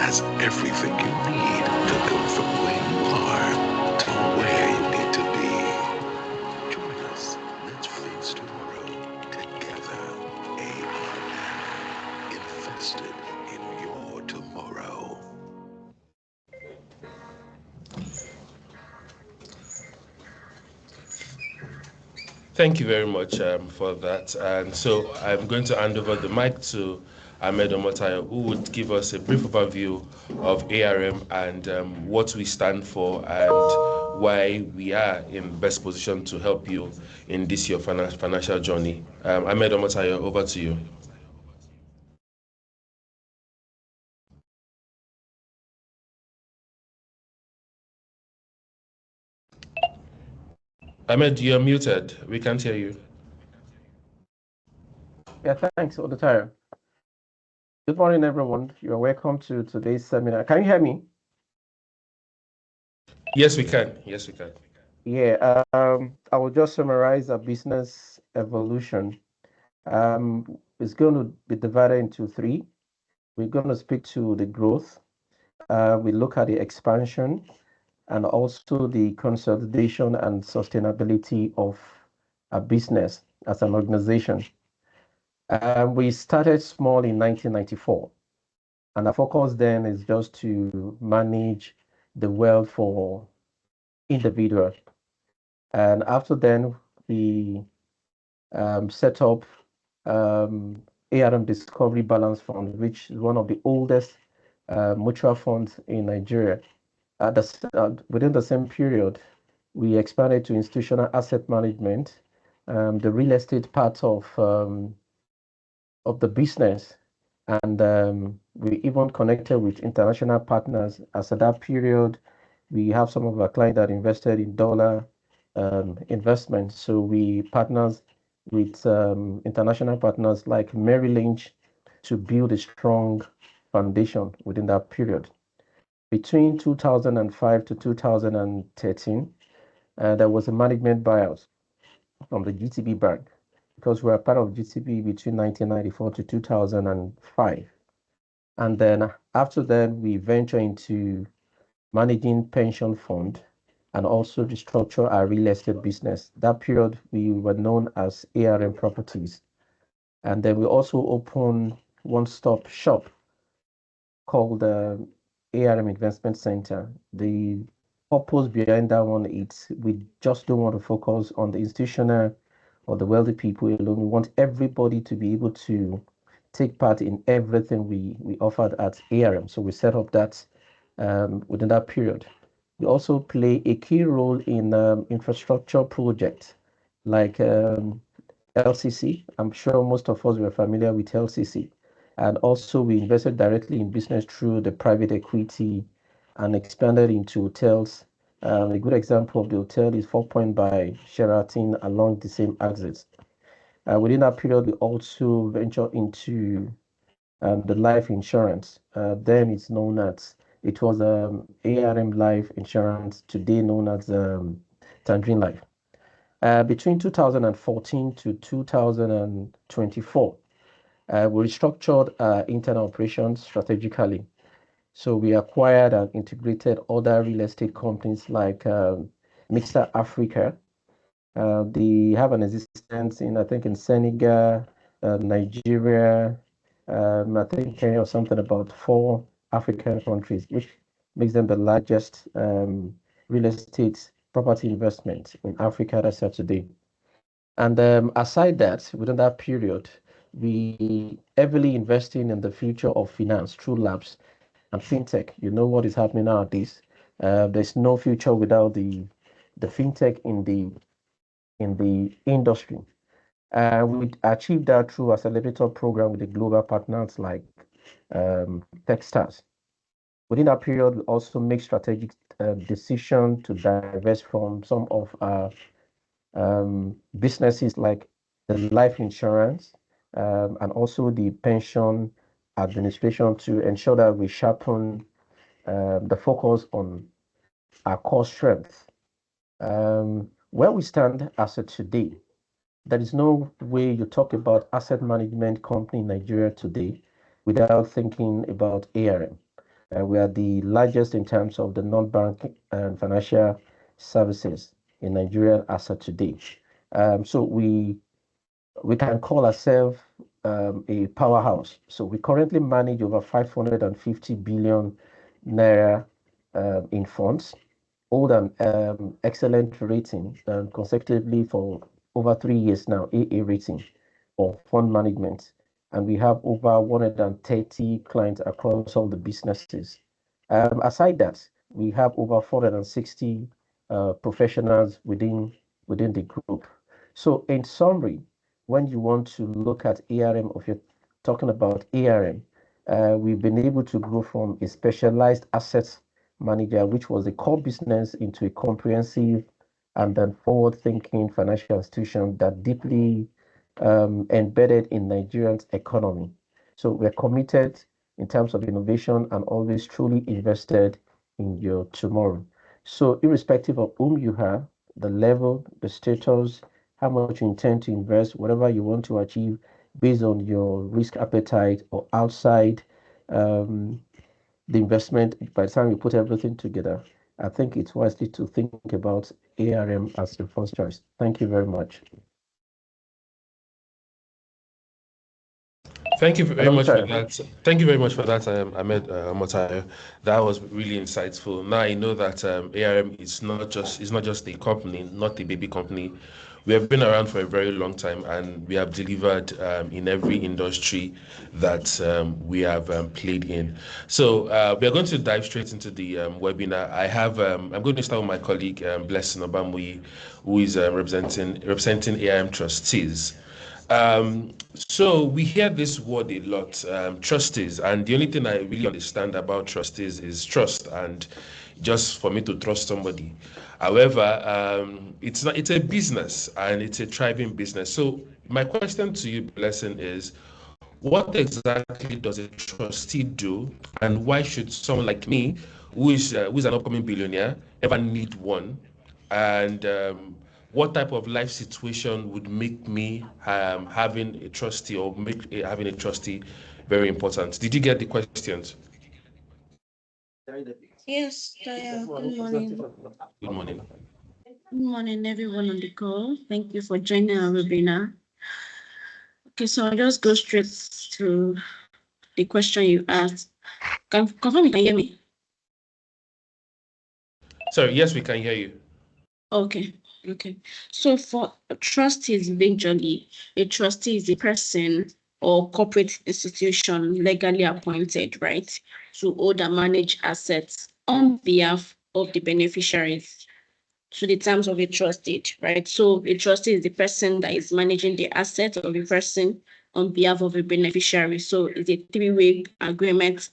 has everything you need to go from where you are to where you need to be. Join us. Let's face tomorrow together. ARM, invested in your tomorrow. Thank you very much for that. And so I'm going to hand over the mic to Ahmed Omotayo, who would give us a brief overview of ARM and what we stand for and why we are in best position to help you in this your financial journey. Ahmed Omotayo, over to you. Ahmed, you're muted. We can't hear you. Yeah, thanks all the time. Good morning, everyone. You're welcome to today's seminar. Can you hear me? Yes, we can. Yes, we can. Yeah, I will just summarize our business evolution. It's going to be divided into three. We're going to speak to the growth. We look at the expansion and also the consolidation and sustainability of a business as an organization. We started small in 1994, and our focus then is just to manage the wealth for individuals. And after then, we set up ARM Discovery Balance Fund, which is one of the oldest mutual funds in Nigeria. Within the same period, we expanded to institutional asset management, the real estate part of the business, and we even connected with international partners. As at that period, we have some of our clients that invested in dollar investments. So we partners with international partners like Merrill Lynch to build a strong foundation within that period. Between 2005 to 2013, there was a management buyout from the GTB Bank because we were part of GTB between 1994 to 2005. And then after that, we venture into managing pension fund and also restructure our real estate business. That period, we were known as ARM Properties. And then we also opened one-stop shop called ARM Investment Center. The purpose behind that one is we just don't want to focus on the institutional or the wealthy people alone. We want everybody to be able to take part in everything we offered at ARM. So we set up that within that period. We also play a key role in infrastructure projects like LCC. I'm sure most of us were familiar with LCC. And also we invested directly in business through the private equity and expanded into hotels. A good example of the hotel is 4 Point by Sheraton along the same axis. Within that period, we also ventured into the life insurance. Then it's known as, it was ARM Life Insurance, today known as Tangerine Life. Between 2014 to 2024, we restructured internal operations strategically. So we acquired and integrated other real estate companies like Mixer Africa. They have an existence in, I think, in Senegal, Nigeria, I think Kenya or something, about 4 African countries, which makes them the largest real estate property investment in Africa that's here today. And aside that, within that period, we heavily investing in the future of finance through labs and fintech. You know what is happening nowadays. There's no future without the fintech in the industry. We achieved that through accelerator program with the global partners like Techstars. Within that period, we also make strategic decision to divest from some of our businesses like the life insurance and also the pension administration to ensure that we sharpen the focus on our core strength. Where we stand as of today, there is no way you talk about asset management company in Nigeria today without thinking about ARM. We are the largest in terms of the non-bank and financial services in Nigeria as of today. So we can call ourselves a powerhouse. So we currently manage over 550 billion naira in funds, hold an excellent rating consecutively for over 3 years now, AA rating for fund management. And we have over 130 clients across all the businesses. Aside that, we have over 460 professionals within the group. So in summary, when you want to look at ARM, if you're talking about ARM, we've been able to grow from a specialized assets manager, which was a core business, into a comprehensive and then forward-thinking financial institution that deeply embedded in Nigeria's economy. So we're committed in terms of innovation and always truly invested in your tomorrow. So irrespective of whom you are, the level, the status, how much you intend to invest, whatever you want to achieve based on your risk appetite or outside um, the investment, by the time you put everything together, I think it's wisely to think about ARM as your first choice. Thank you very much. Thank you very Hello, much for Mr. that. Thank you very much for that, Ahmed Motayo. That was really insightful. Now I know that ARM is not just a company, not a baby company. We have been around for a very long time, and we have delivered in every industry that we have played in. So we are going to dive straight into the webinar. I'm going to start with my colleague Blessing Obamui, who is representing ARM trustees. So we hear this word a lot, trustees, and the only thing I really understand about trustees is trust, and just for me to trust somebody. However, it's a business and it's a thriving business. So my question to you, Blessing, is what exactly does a trustee do, and why should someone like me, who is an upcoming billionaire, ever need one? And what type of life situation would make me having a trustee or make having a trustee very important? Did you get the questions? Yes, good morning. Good morning. Good morning, everyone on the call. Thank you for joining our webinar. Okay, so I'll just go straight to the question you asked. Confirm you can hear me? Sorry, yes, we can hear you. Okay. So for trustees, eventually, a trustee is a person or corporate institution legally appointed, right, to hold and manage assets on behalf of the beneficiaries to the terms of a trust deed, right? So a trustee is the person that is managing the asset of a person on behalf of a beneficiary. So it's a three-way agreement,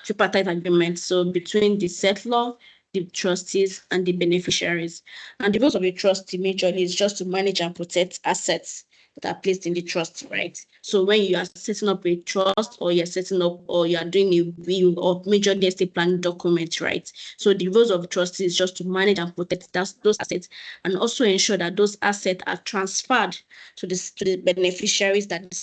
tripartite agreement. So between the settlor, the trustees, and the beneficiaries. And the roles of a trustee majorly is just to manage and protect assets that are placed in the trust, right? So when you are setting up a trust or you're setting up or you are doing a will or major estate plan document, right? So the roles of trustee is just to manage and protect those assets and also ensure that those assets are transferred to the beneficiaries that the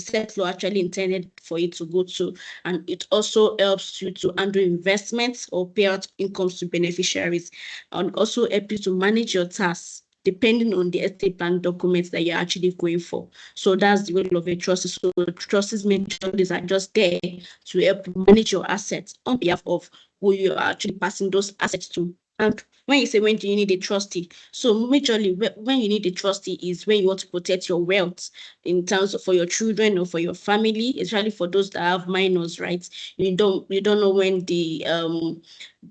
settlor actually intended for it to go to. And it also helps you to handle investments or pay out incomes to beneficiaries and also help you to manage your tasks depending on the estate plan documents that you're actually going for. So that's the role of a trustee. So trustees majorly are just there to help manage your assets on behalf of who you are actually passing those assets to. And when you say when do you need a trustee, so majorly when you need a trustee is when you want to protect your wealth in terms of for your children or for your family, especially for those that have minors, right? You don't know when the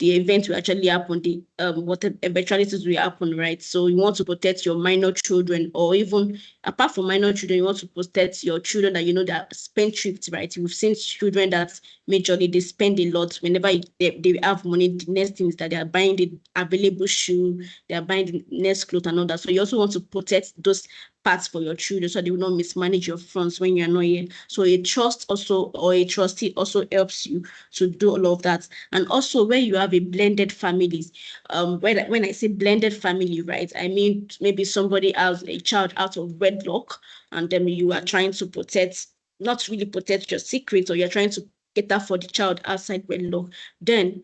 event will actually happen, the what eventualities will happen, right? So you want to protect your minor children, or even apart from minor children, you want to protect your children that you know that spendthrift, right? We've seen children that majorly they spend a lot whenever they have money. The next thing is that they are buying the available shoe, they are buying the next clothes and all that. So you also want to protect those parts for your children so they will not mismanage your funds when you're not here. So a trust also or a trustee also helps you to do all of that. And also when you have a blended families, when I say blended family, right, I mean maybe somebody has a child out of wedlock and then you are trying to protect, not really protect your secret, or you're trying to cater for the child outside wedlock. Then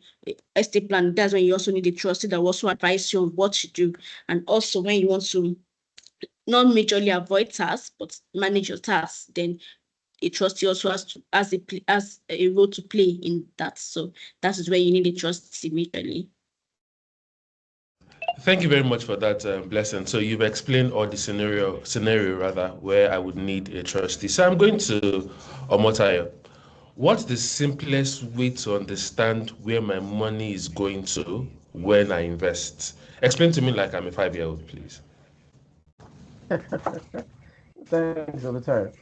estate plan, that's when you also need a trustee that will also advise you on what to do. And also when you want to not majorly avoid tasks, but manage your tasks, then a trustee also has a role to play in that. So that is where you need a trustee majorly. Thank you very much for that, Blessing. So you've explained all the scenario rather where I would need a trustee. So I'm going to Omotayo. What's the simplest way to understand where my money is going to when I invest? Explain to me like I'm a 5-year-old, please. Thanks, Olutayo.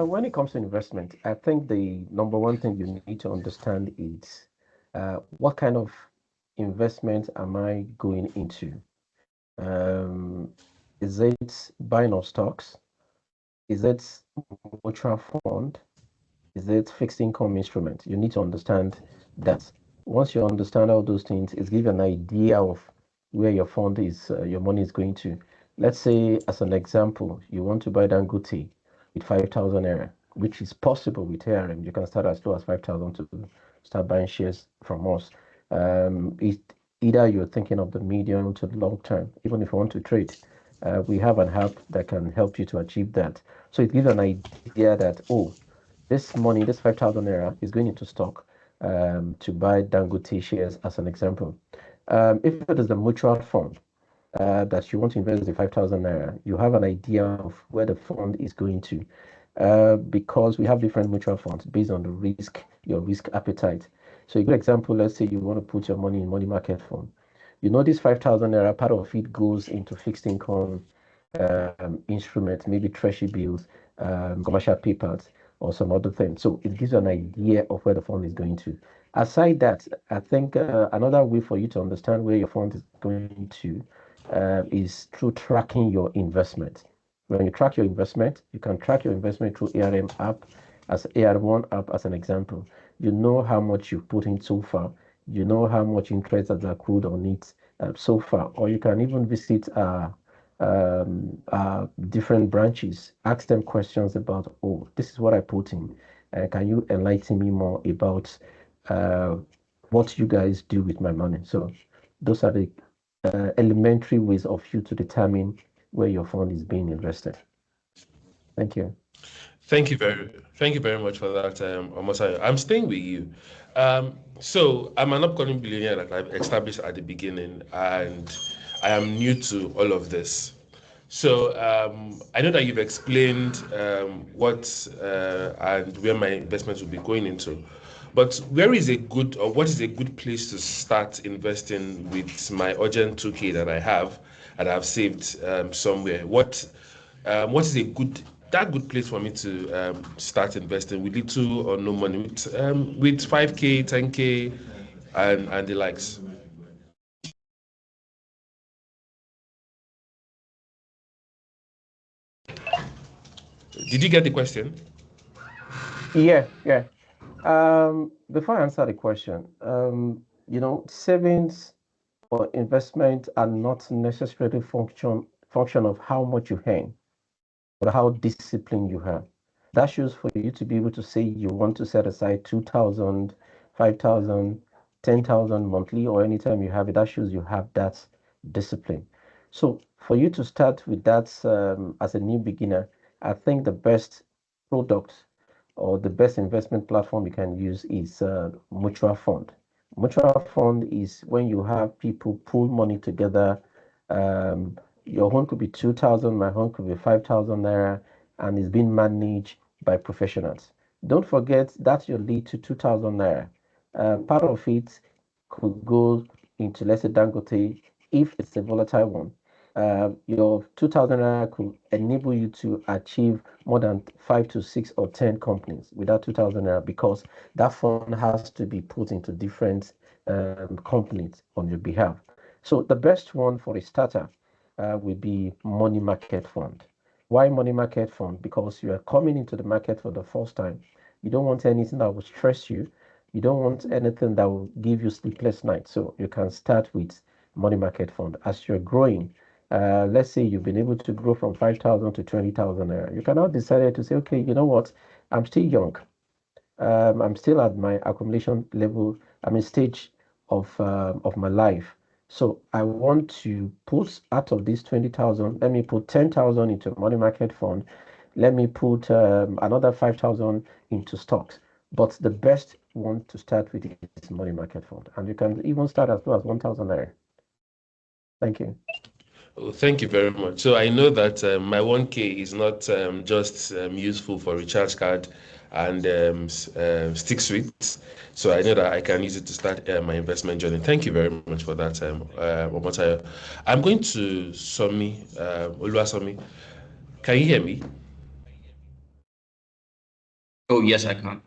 When it comes to investment, I think the number one thing you need to understand is what kind of investment am I going into? Um, is it buying of stocks? Is it mutual fund? Is it fixed income instrument? You need to understand that. Once you understand all those things, it gives you an idea of where your fund is, your money is going to. Let's say, as an example, you want to buy Dangote with 5,000 naira, which is possible with ARM. You can start as low as 5,000 to start buying shares from us. It, either you're thinking of the medium to the long term, even if you want to trade. We have an app that can help you to achieve that. So it gives an idea that, oh, this money, this 5,000 naira, is going into stock to buy Dangote shares, as an example. If it is the mutual fund that you want to invest the 5,000 naira, you have an idea of where the fund is going to. Because we have different mutual funds based on the risk, your risk appetite. So a good example, let's say you want to put your money in money market fund. You know this 5,000 naira, part of it goes into fixed income instruments, maybe treasury bills, commercial papers, or some other thing. So it gives you an idea of where the fund is going to. Aside that, I think another way for you to understand where your fund is going to is through tracking your investment. When you track your investment, you can track your investment through ARM app, as AR1 app as an example. You know how much you've put in so far. You know how much interest has accrued on it so far. Or you can even visit different branches, ask them questions about, oh, this is what I put in. Can you enlighten me more about uh, what you guys do with my money? So those are the elementary ways of you to determine where your fund is being invested. Thank you. Thank you very much for that, Omotayo. I'm staying with you. So I'm an upcoming billionaire that I've established at the beginning, and I am new to all of this. So I know that you've explained what and where my investments will be going into, but where is a good or what is a good place to start investing with my urgent 2K that I have and I've saved somewhere? What is a good place for me to start investing with little or no money with 5K, 10K, and the likes? Did you get the question? Yeah, yeah. Before I answer the question, savings or investment are not necessarily function of how much you earn, but how disciplined you are. That shows for you to be able to say you want to set aside 2,000, 5,000, 10,000 monthly or anytime you have it. That shows you have that discipline. So for you to start with that as a new beginner, I think the best product or the best investment platform you can use is mutual fund. Mutual fund is when you have people pool money together. Um, your own could be 2,000, my own could be 5,000 naira, and it's being managed by professionals. Don't forget that your lead to 2,000 naira. Part of it could go into, let's say, Dangote if it's a volatile one. Your 2,000 naira could enable you to achieve more than 5 to 6 or 10 companies with that 2,000 naira because that fund has to be put into different companies on your behalf. So the best one for a starter will be money market fund. Why money market fund? Because you are coming into the market for the first time. You don't want anything that will stress you. You don't want anything that will give you sleepless nights. So you can start with money market fund. As you're growing, let's say you've been able to grow from 5,000 to 20,000 naira. You can now decide to say, okay, you know what? I'm still young. I'm still at my accumulation level, stage of my life. So I want to put out of this 20,000, let me put 10,000 into money market fund. Let me put another 5,000 into stocks. But the best one to start with is money market fund. And you can even start as low as 1,000 there. Thank you. Oh, thank you very much. So I know that my 1K is not just useful for recharge card and stick sweets. So I know that I can use it to start my investment journey. Thank you very much for that, Omotayo. I'm going to Somi, Oluwasomi. Can you hear me? Oh, yes, I can.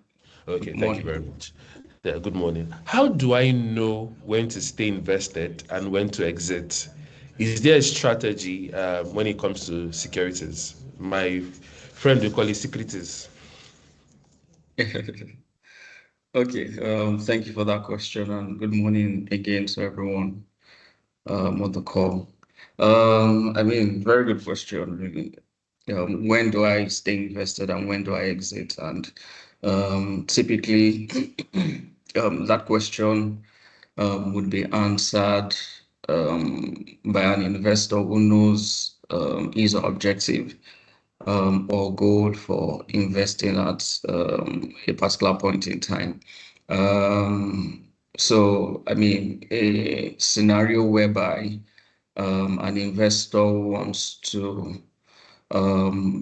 Okay, Good thank you very morning. much. Yeah, good morning. How do I know when to stay invested and when to exit? Is there a strategy when it comes to securities? My friend will call it securities. Okay, thank you for that question, and good morning again to everyone on the call. Very good question, really. When do I stay invested and when do I exit? And typically, that question would be answered by an investor who knows his objective or goal for investing at a particular point in time. A scenario whereby an investor wants to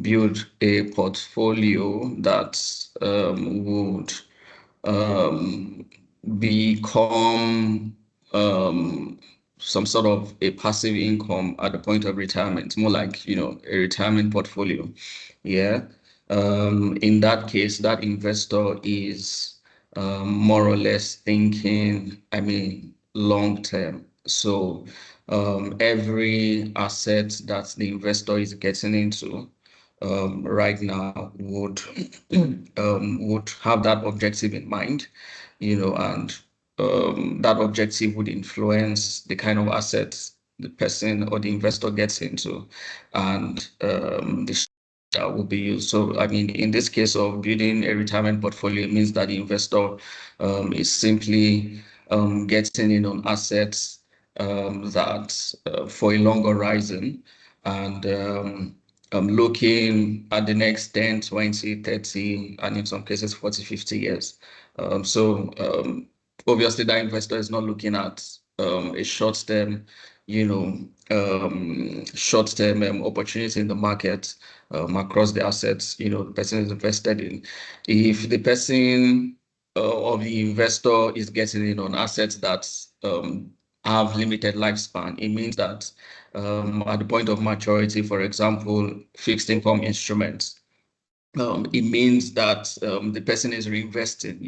build a portfolio that would um, become some sort of a passive income at the point of retirement, more like, a retirement portfolio. Yeah. In that case, that investor is more or less thinking, long term. So every asset that the investor is getting into right now would have that objective in mind, and that objective would influence the kind of assets the person or the investor gets into, and the that will be used. So, in this case of building a retirement portfolio, it means that the investor is simply getting in on assets that for a longer horizon, and looking at the next 10, 20, 30, and in some cases 40, 50 years. Obviously that investor is not looking at a short-term, short-term opportunity in the market across the assets, the person is invested in. If the person or the investor is getting in on assets that have limited lifespan, it means that at the point of maturity, for example, fixed income instruments, it means that the person is reinvesting,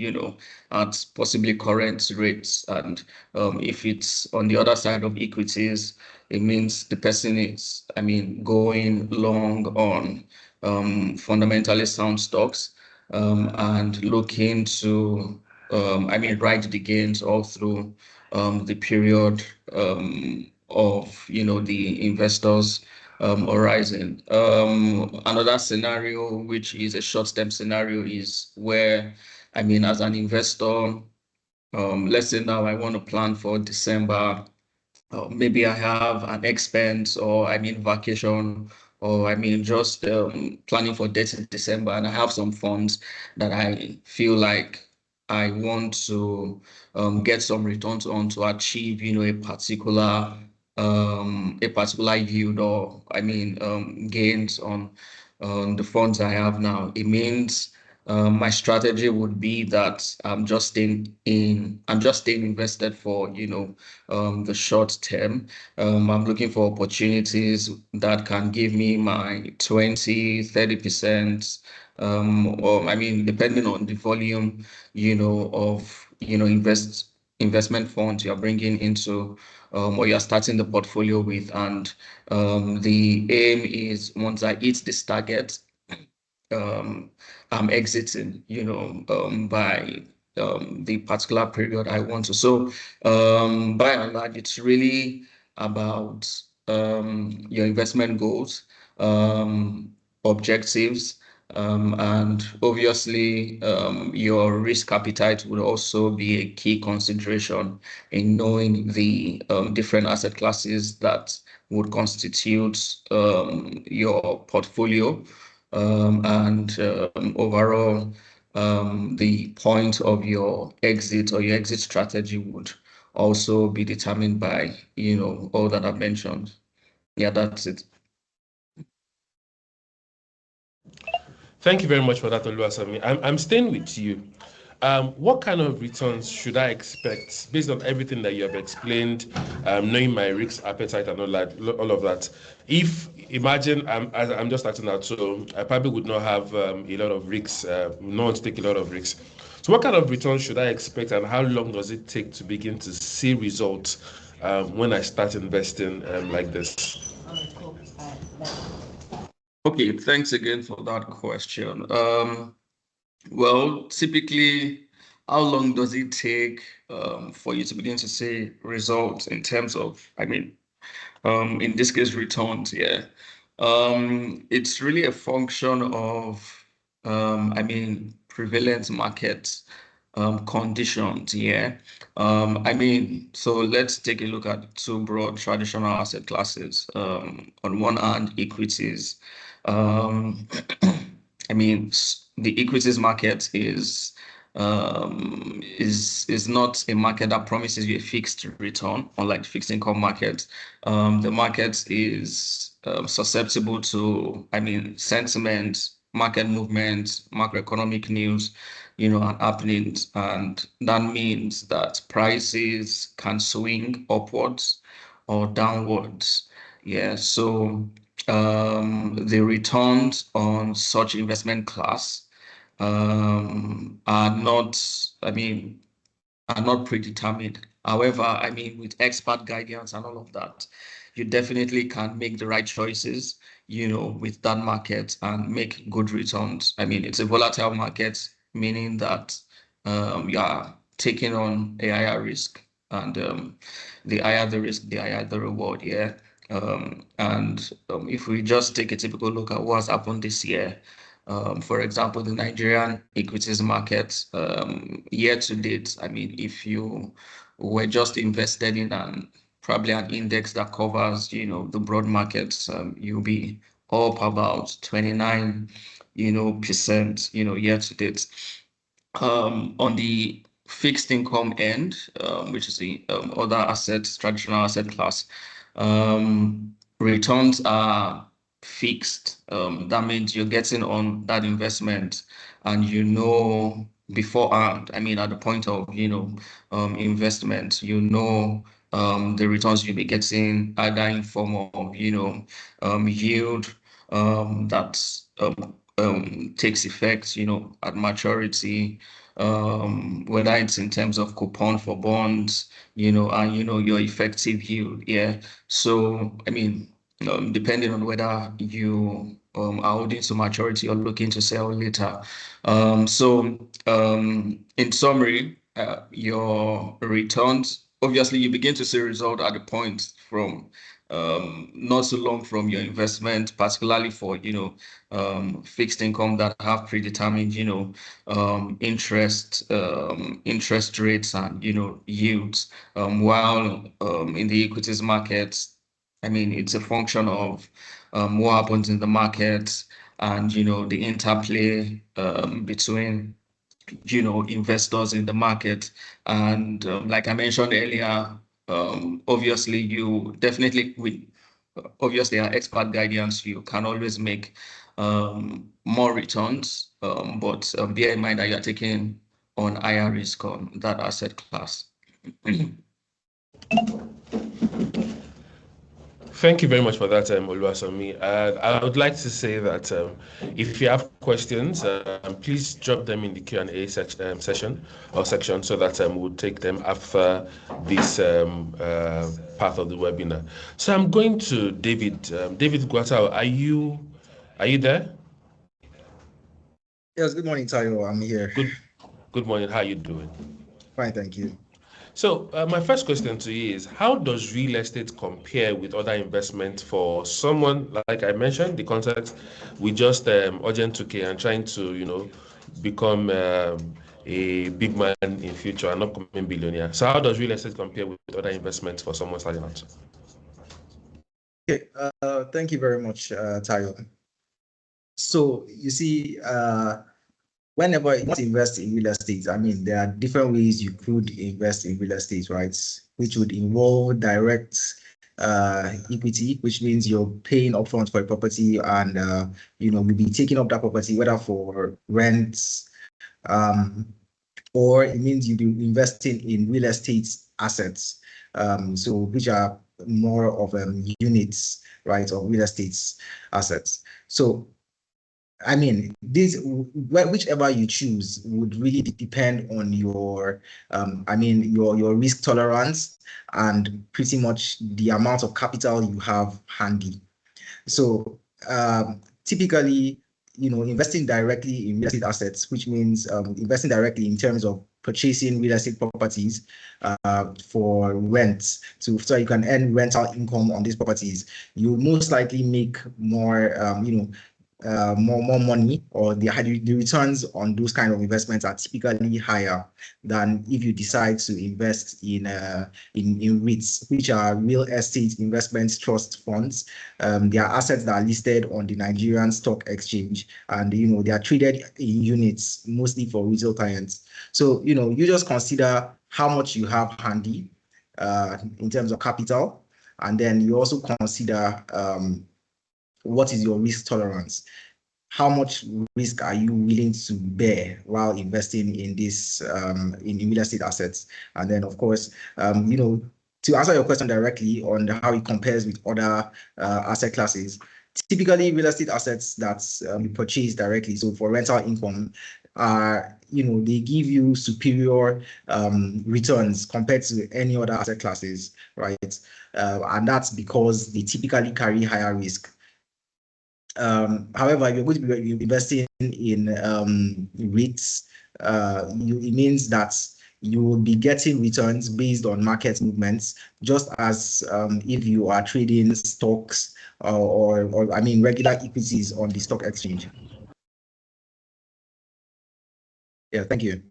at possibly current rates. And if it's on the other side of equities, it means the person is, going long on fundamentally sound stocks and looking to, ride the gains all through the period of, the investors horizon. Another scenario, which is a short-term scenario, is where, as an investor, let's say now I want to plan for December. Maybe I have an expense, or vacation, or just planning for dates in December, and I have some funds that I feel like I want to get some returns on to achieve, a particular yield, or gains on the funds I have now. It means my strategy would be that I'm just staying invested for, the short term. I'm looking for opportunities that can give me my 20, 30%, or depending on the volume, of, investment funds you're bringing into, or you're starting the portfolio with. And the aim is, once I hit this target, I'm exiting, by the particular period I want to. So by and large, it's really about your investment goals, objectives, And obviously, your risk appetite would also be a key consideration in knowing the different asset classes that would constitute your portfolio, and overall, the point of your exit or your exit strategy would also be determined by, all that I've mentioned. Yeah, that's it. Thank you very much for that, Oluwasami. I'm staying with you. What kind of returns should I expect based on everything that you have explained, knowing my risk appetite and all of that? If imagine I'm just starting out, so I probably would not have a lot of risks, not want to take a lot of risks. So what kind of returns should I expect, and how long does it take to begin to see results when I start investing like this? Okay, thanks again for that question. Well, typically, how long does it take for you to begin to see results in terms of, in this case, returns? Yeah. It's really a function of, prevalent market conditions. Yeah. So let's take a look at two broad traditional asset classes. On one hand, equities. Um, the equities market is not a market that promises you a fixed return, unlike the fixed income market. The market is susceptible to, sentiment, market movement, macroeconomic news, and happenings, and that means that prices can swing upwards or downwards. Yeah, so the returns on such investment class are not, are not predetermined. However, with expert guidance and all of that, you definitely can make the right choices, with that market and make good returns. It's a volatile market, meaning that you are taking on a higher risk, and the higher the risk, the higher the reward. Yeah. And if we just take a typical look at what's happened this year, for example, the Nigerian equities market, year to date, if you were just invested in probably an index that covers, the broad markets, you'll be up about 29, percent, year to date. On the fixed income end, which is the other assets, traditional asset class, returns are fixed. That means you're getting on that investment, and beforehand, at the point of investment, the returns you'll be getting either in form of yield that takes effect at maturity, whether it's in terms of coupon for bonds, and your effective yield. Yeah. So depending on whether you are holding to maturity or looking to sell later. In summary, your returns, obviously you begin to see result at the point from not so long from your investment, particularly for fixed income that have predetermined interest rates and yields, while in the equities markets, it's a function of what happens in the market and the interplay between investors in the market. And like I mentioned earlier, obviously you definitely with obviously our expert guidance, you can always make more returns, but bear in mind that you're taking on higher risk on that asset class. Thank you very much for that, Oluwasami. And I would like to say that if you have questions, please drop them in the Q&A session or section, so that we'll take them after this part of the webinar. So I'm going to David. David Guatao, are you there? Yes, good morning, Tayo. I'm here. Good morning. How are you doing? Fine, thank you. So my first question to you is, how does real estate compare with other investments for someone, like I mentioned, the context, we just urgent 2K and trying to, become a big man in future, an upcoming billionaire. So how does real estate compare with other investments for someone starting out? Okay, thank you very much, Tyler. So you see, whenever you want to invest in real estate, I mean, there are different ways you could invest in real estate, right? Which would involve direct equity, which means you're paying upfront for a property and, you'll be taking up that property, whether for rents, or it means you'll be investing in real estate assets, so which are more of units, right, of real estate assets. So I mean, whichever you choose would really depend on your, your risk tolerance and pretty much the amount of capital you have handy. So typically, investing directly in real estate assets, which means investing directly in terms of purchasing real estate properties for rent, so you can earn rental income on these properties. You most likely make more, more money, or the returns on those kind of investments are typically higher than if you decide to invest in REITs, which are real estate investment trust funds. They are assets that are listed on the Nigerian Stock Exchange, and they are traded in units, mostly for retail clients. So you just consider how much you have handy in terms of capital, and then you also consider what is your risk tolerance? How much risk are you willing to bear while investing in this in real estate assets? And then, of course, to answer your question directly on how it compares with other asset classes, typically real estate assets that you purchase directly, so for rental income, they give you superior returns compared to any other asset classes, right? And that's because they typically carry higher risk. However, if you're going to be investing in REITs, it means that you will be getting returns based on market movements, just as if you are trading stocks or regular equities on the stock exchange. Yeah, thank you.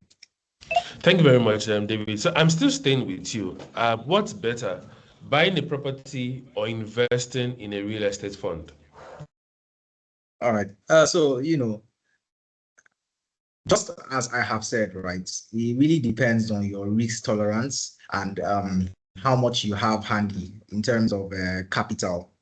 Thank you very much, David. So I'm still staying with you. What's better, buying a property or investing in a real estate fund? All right. So, just as I have said, right, it really depends on your risk tolerance and how much you have handy in terms of capital.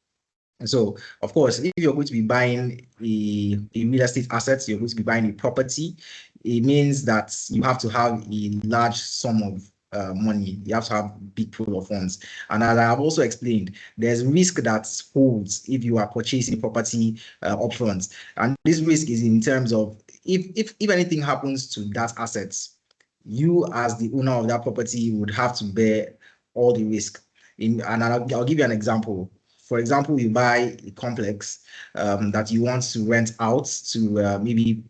So, of course, if you're going to be buying a real estate asset, you're going to be buying a property, it means that you have to have a large sum of money. You have to have big pool of funds. And as I have also explained, there's risk that holds if you are purchasing property upfront. And this risk is in terms of if anything happens to that asset, you as the owner of that property would have to bear all the risk. And I'll give you an example. For example, you buy a complex that you want to rent out to maybe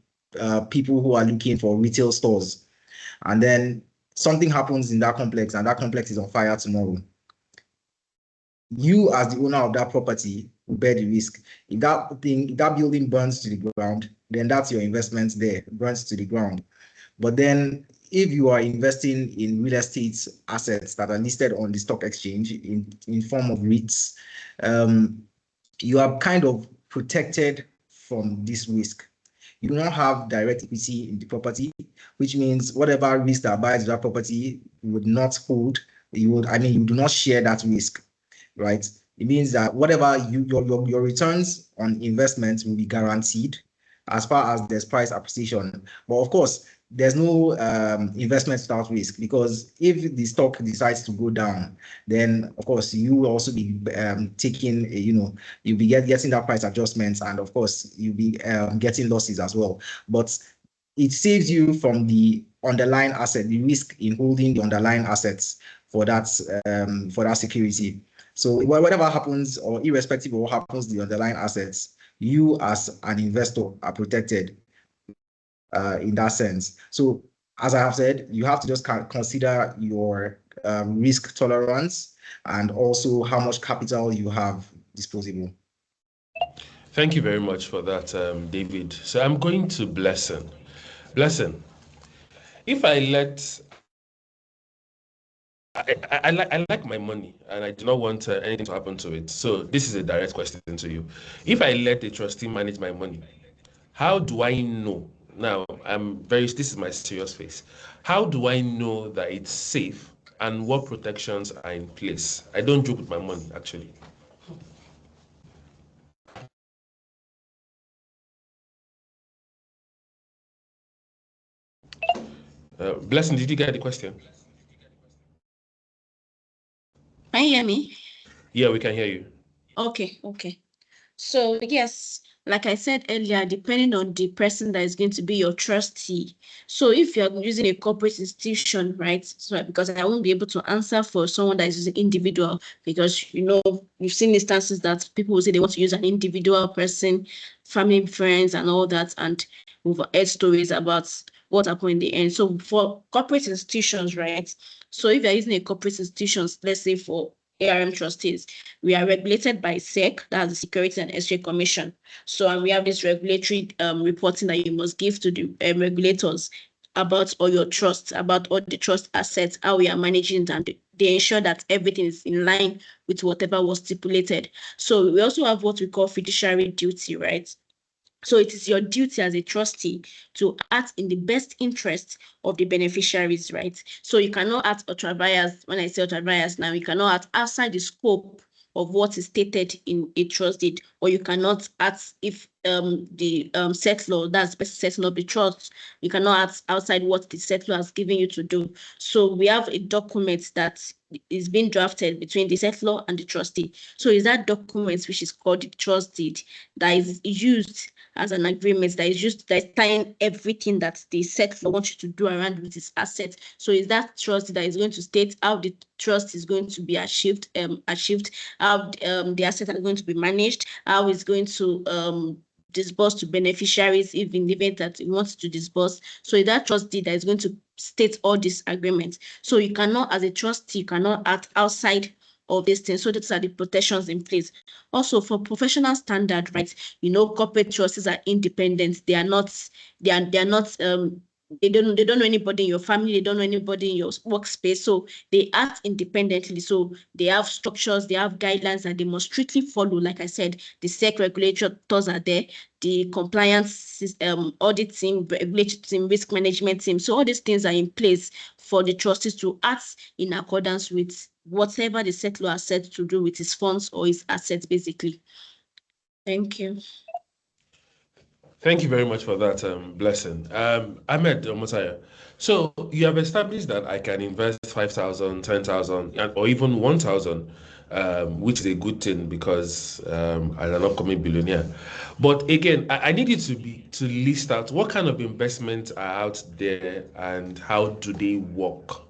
people who are looking for retail stores. And then something happens in that complex and that complex is on fire tomorrow. You as the owner of that property will bear the risk. If that building burns to the ground, then that's your investment there, burns to the ground. But then if you are investing in real estate assets that are listed on the stock exchange in form of REITs, you are kind of protected from this risk. You do not have direct equity in the property, which means whatever risk that buys that property would not hold. You do not share that risk, right? It means that whatever your returns on investments will be guaranteed as far as there's price appreciation. But of course, there's no investment without risk, because if the stock decides to go down, then of course you will also be taking, you'll be getting that price adjustments, and of course you'll be getting losses as well. But it saves you from the underlying asset, the risk in holding the underlying assets for that security. So whatever happens, or irrespective of what happens to the underlying assets, you as an investor are protected in that sense. So as I have said, you have to just consider your risk tolerance, and also how much capital you have disposable. Thank you very much for that, David. So I'm going to Blessing. Blessing, if I let I like my money and I do not want anything to happen to it. So this is a direct question to you. If I let a trustee manage my money, how do I know? Now, this is my serious face. How do I know that it's safe and what protections are in place? I don't joke with my money, actually. Blessing, did you get the question? Can you hear me? Yeah, we can hear you. Okay. So yes, like I said earlier, depending on the person that is going to be your trustee. So if you're using a corporate institution, right? So because I won't be able to answer for someone that is an individual, because you've seen instances that people will say they want to use an individual person, family, friends, and all that, and we've heard stories about what happened in the end. So for corporate institutions, right? So if you're using a corporate institutions, let's say for ARM trustees, we are regulated by SEC, that's the Security and Exchange Commission. So, and we have this regulatory reporting that you must give to the regulators about all your trusts, about all the trust assets, how we are managing it, and they ensure that everything is in line with whatever was stipulated. So we also have what we call fiduciary duty, right? So it is your duty as a trustee to act in the best interest of the beneficiaries, right? So you cannot act ultra bias. When I say ultra bias now, you cannot act outside the scope of what is stated in a trust deed, or you cannot act if the settlor, that's best settlor of the trust, you cannot act outside what the settlor has given you to do. So we have a document that is being drafted between the settlor and the trustee. So is that document, which is called the trust deed, that is used as an agreement, that is tying everything that the settlor wants you to do around with his assets. So is that trust that is going to state how the trust is going to be achieved, how the assets are going to be managed, how it's going to disburse to beneficiaries if in the event that he wants to disburse. So that trust deed that is going to state all these agreements. So you cannot, as a trustee, you cannot act outside of these things. So these are the protections in place. Also, for professional standard, right? Corporate trustees are independent. They are not they don't know anybody in your family, they don't know anybody in your workspace. So they act independently. So they have structures, they have guidelines that they must strictly follow. Like I said, the SEC regulators are there, the compliance audit team, regulatory team, risk management team. So all these things are in place for the trustees to act in accordance with whatever the settlor has said to do with his funds or his assets, basically. Thank you. Thank you very much for that, Blessing. Ahmed Omotaya, so you have established that I can invest 5,000, 10,000, or even 1,000, which is a good thing because I'm an upcoming billionaire. But again, I need you to list out what kind of investments are out there and how do they work.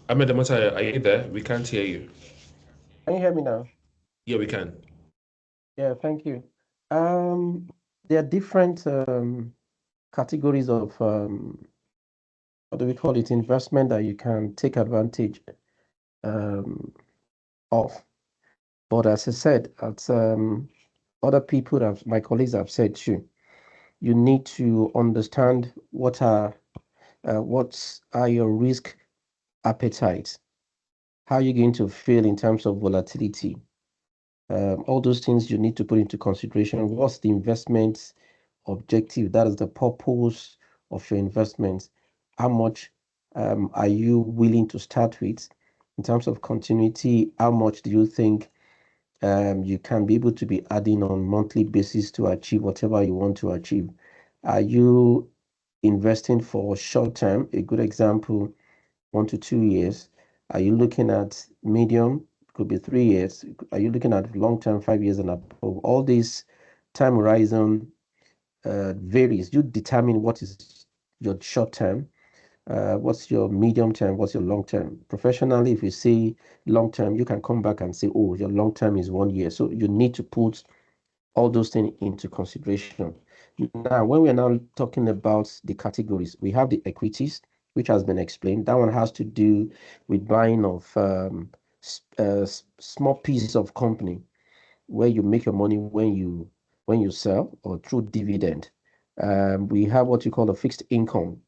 Ahmed Omotaya, are you there? We can't hear you. Can you hear me now? Yeah, we can. Yeah, thank you. There are different categories of what do we call it, investment that you can take advantage um, of. But as I said, as other people my colleagues have said too, you need to understand what are your risk appetites, how you're going to feel in terms of volatility. All those things you need to put into consideration. What's the investment objective? That is the purpose of your investment. How much are you willing to start with in terms of continuity? How much do you think you can be able to be adding on monthly basis to achieve whatever you want to achieve? Are you investing for short term? A good example, 1 to 2 years. Are you looking at medium? Could be 3 years. Are you looking at long term, 5 years and above? All these time horizon varies. You determine what is your short term, what's your medium term, what's your long term. Professionally, if you say long term, you can come back and say, oh, your long term is 1 year. So you need to put all those things into consideration. Now, when we're now talking about the categories, we have the equities, which has been explained. That one has to do with buying of small pieces of company where you make your money when you sell or through dividend. We have what you call a fixed income.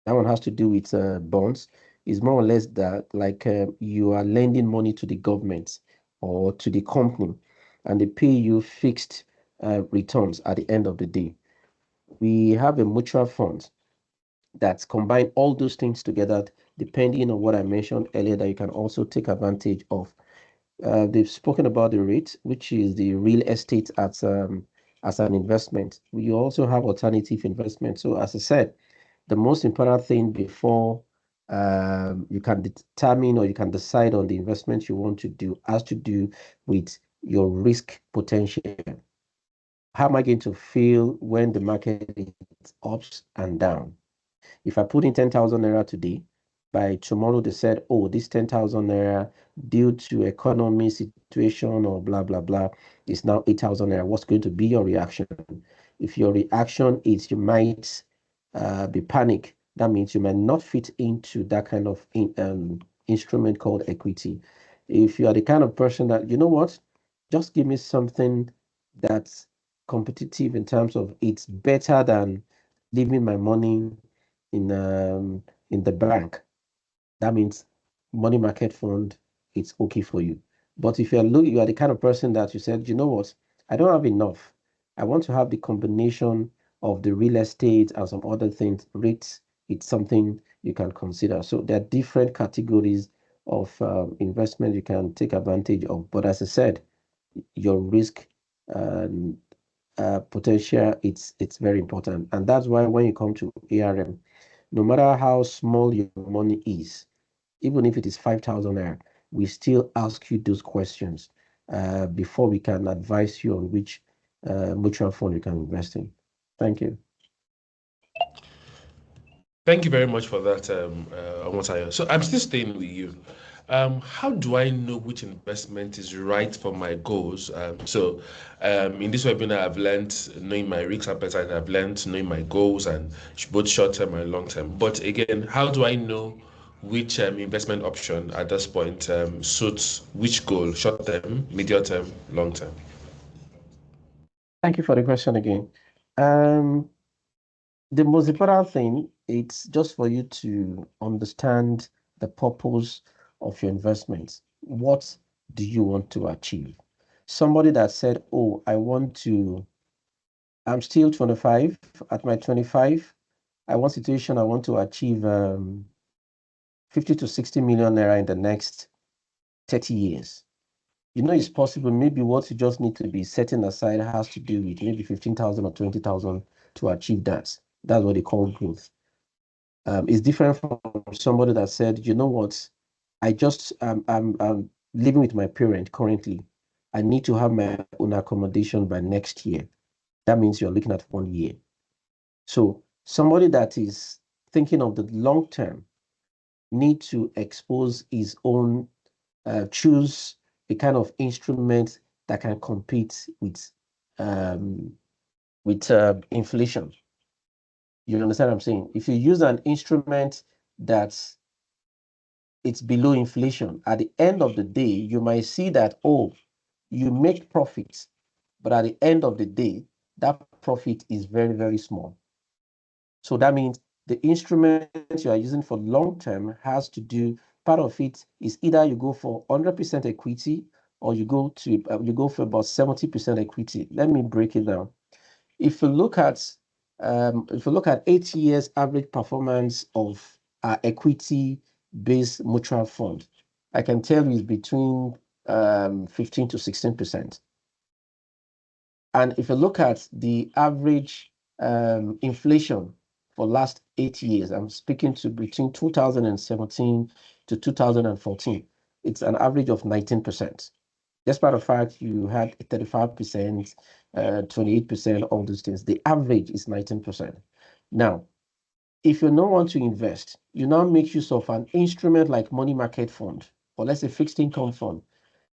That one has to do with bonds. It's more or less that like you are lending money to the government or to the company, and they pay you fixed returns at the end of the day. We have a mutual fund that combine all those things together, depending on what I mentioned earlier, that you can also take advantage of. They've spoken about the rate, which is the real estate as an investment. We also have alternative investment. So as I said, the most important thing before you can determine or you can decide on the investment you want to do has to do with your risk potential. How am I going to feel when the market is ups and down? If I put in 10,000 naira today, by tomorrow they said, oh, this 10,000 naira due to economy situation or blah, blah, blah is now 8,000 naira. What's going to be your reaction? If your reaction is you might be panic, that means you might not fit into that kind of instrument called equity. If you are the kind of person that, you know what, just give me something that's competitive in terms of it's better than leaving my money in the bank. That means money market fund, it's okay for you. But if you are the kind of person that you said, you know what, I don't have enough. I want to have the combination of the real estate and some other things. REITs, it's something you can consider. So there are different categories of investment you can take advantage of. But as I said, your risk potential, it's very important. And that's why when you come to ARM, no matter how small your money is, even if it is 5,000 naira, we still ask you those questions before we can advise you on which mutual fund you can invest in. Thank you. Thank you very much for that, Omotayo. So I'm still staying with you. How do I know which investment is right for my goals? In this webinar, I've learned knowing my risk appetite, I've learned knowing my goals and both short-term and long-term. But again, how do I know which investment option at this point suits which goal, short-term, medium-term, long-term? Thank you for the question again. The most important thing, it's just for you to understand the purpose of your investments. What do you want to achieve? Somebody that said, oh, I'm still 25. At my 25, I want to achieve 50 to 60 million naira in the next 30 years. You know, it's possible. Maybe what you just need to be setting aside has to do with maybe 15,000 or 20,000 to achieve that. That's what they call growth. It's different from somebody that said, you know what, I'm living with my parent currently. I need to have my own accommodation by next year. That means you're looking at 1 year. So somebody that is thinking of the long term need to expose his own, choose a kind of instrument that can compete with inflation. You understand what I'm saying? If you use an instrument that's it's below inflation, at the end of the day, you might see that, oh, you make profits, but at the end of the day, that profit is very, very small. So that means the instrument you are using for long term has to do, part of it is either you go for 100% equity or you go for about 70% equity. Let me break it down. If you look at 8 years average performance of our equity-based mutual fund, I can tell you it's between 15 to 16%. And if you look at the average inflation for last 8 years, I'm speaking to between 2017 to 2014, it's an average of 19%. Despite the fact you had 35%, 28%, all those things, the average is 19%. Now, if you don't want to invest, you now make use of an instrument like money market fund, or let's say fixed income fund.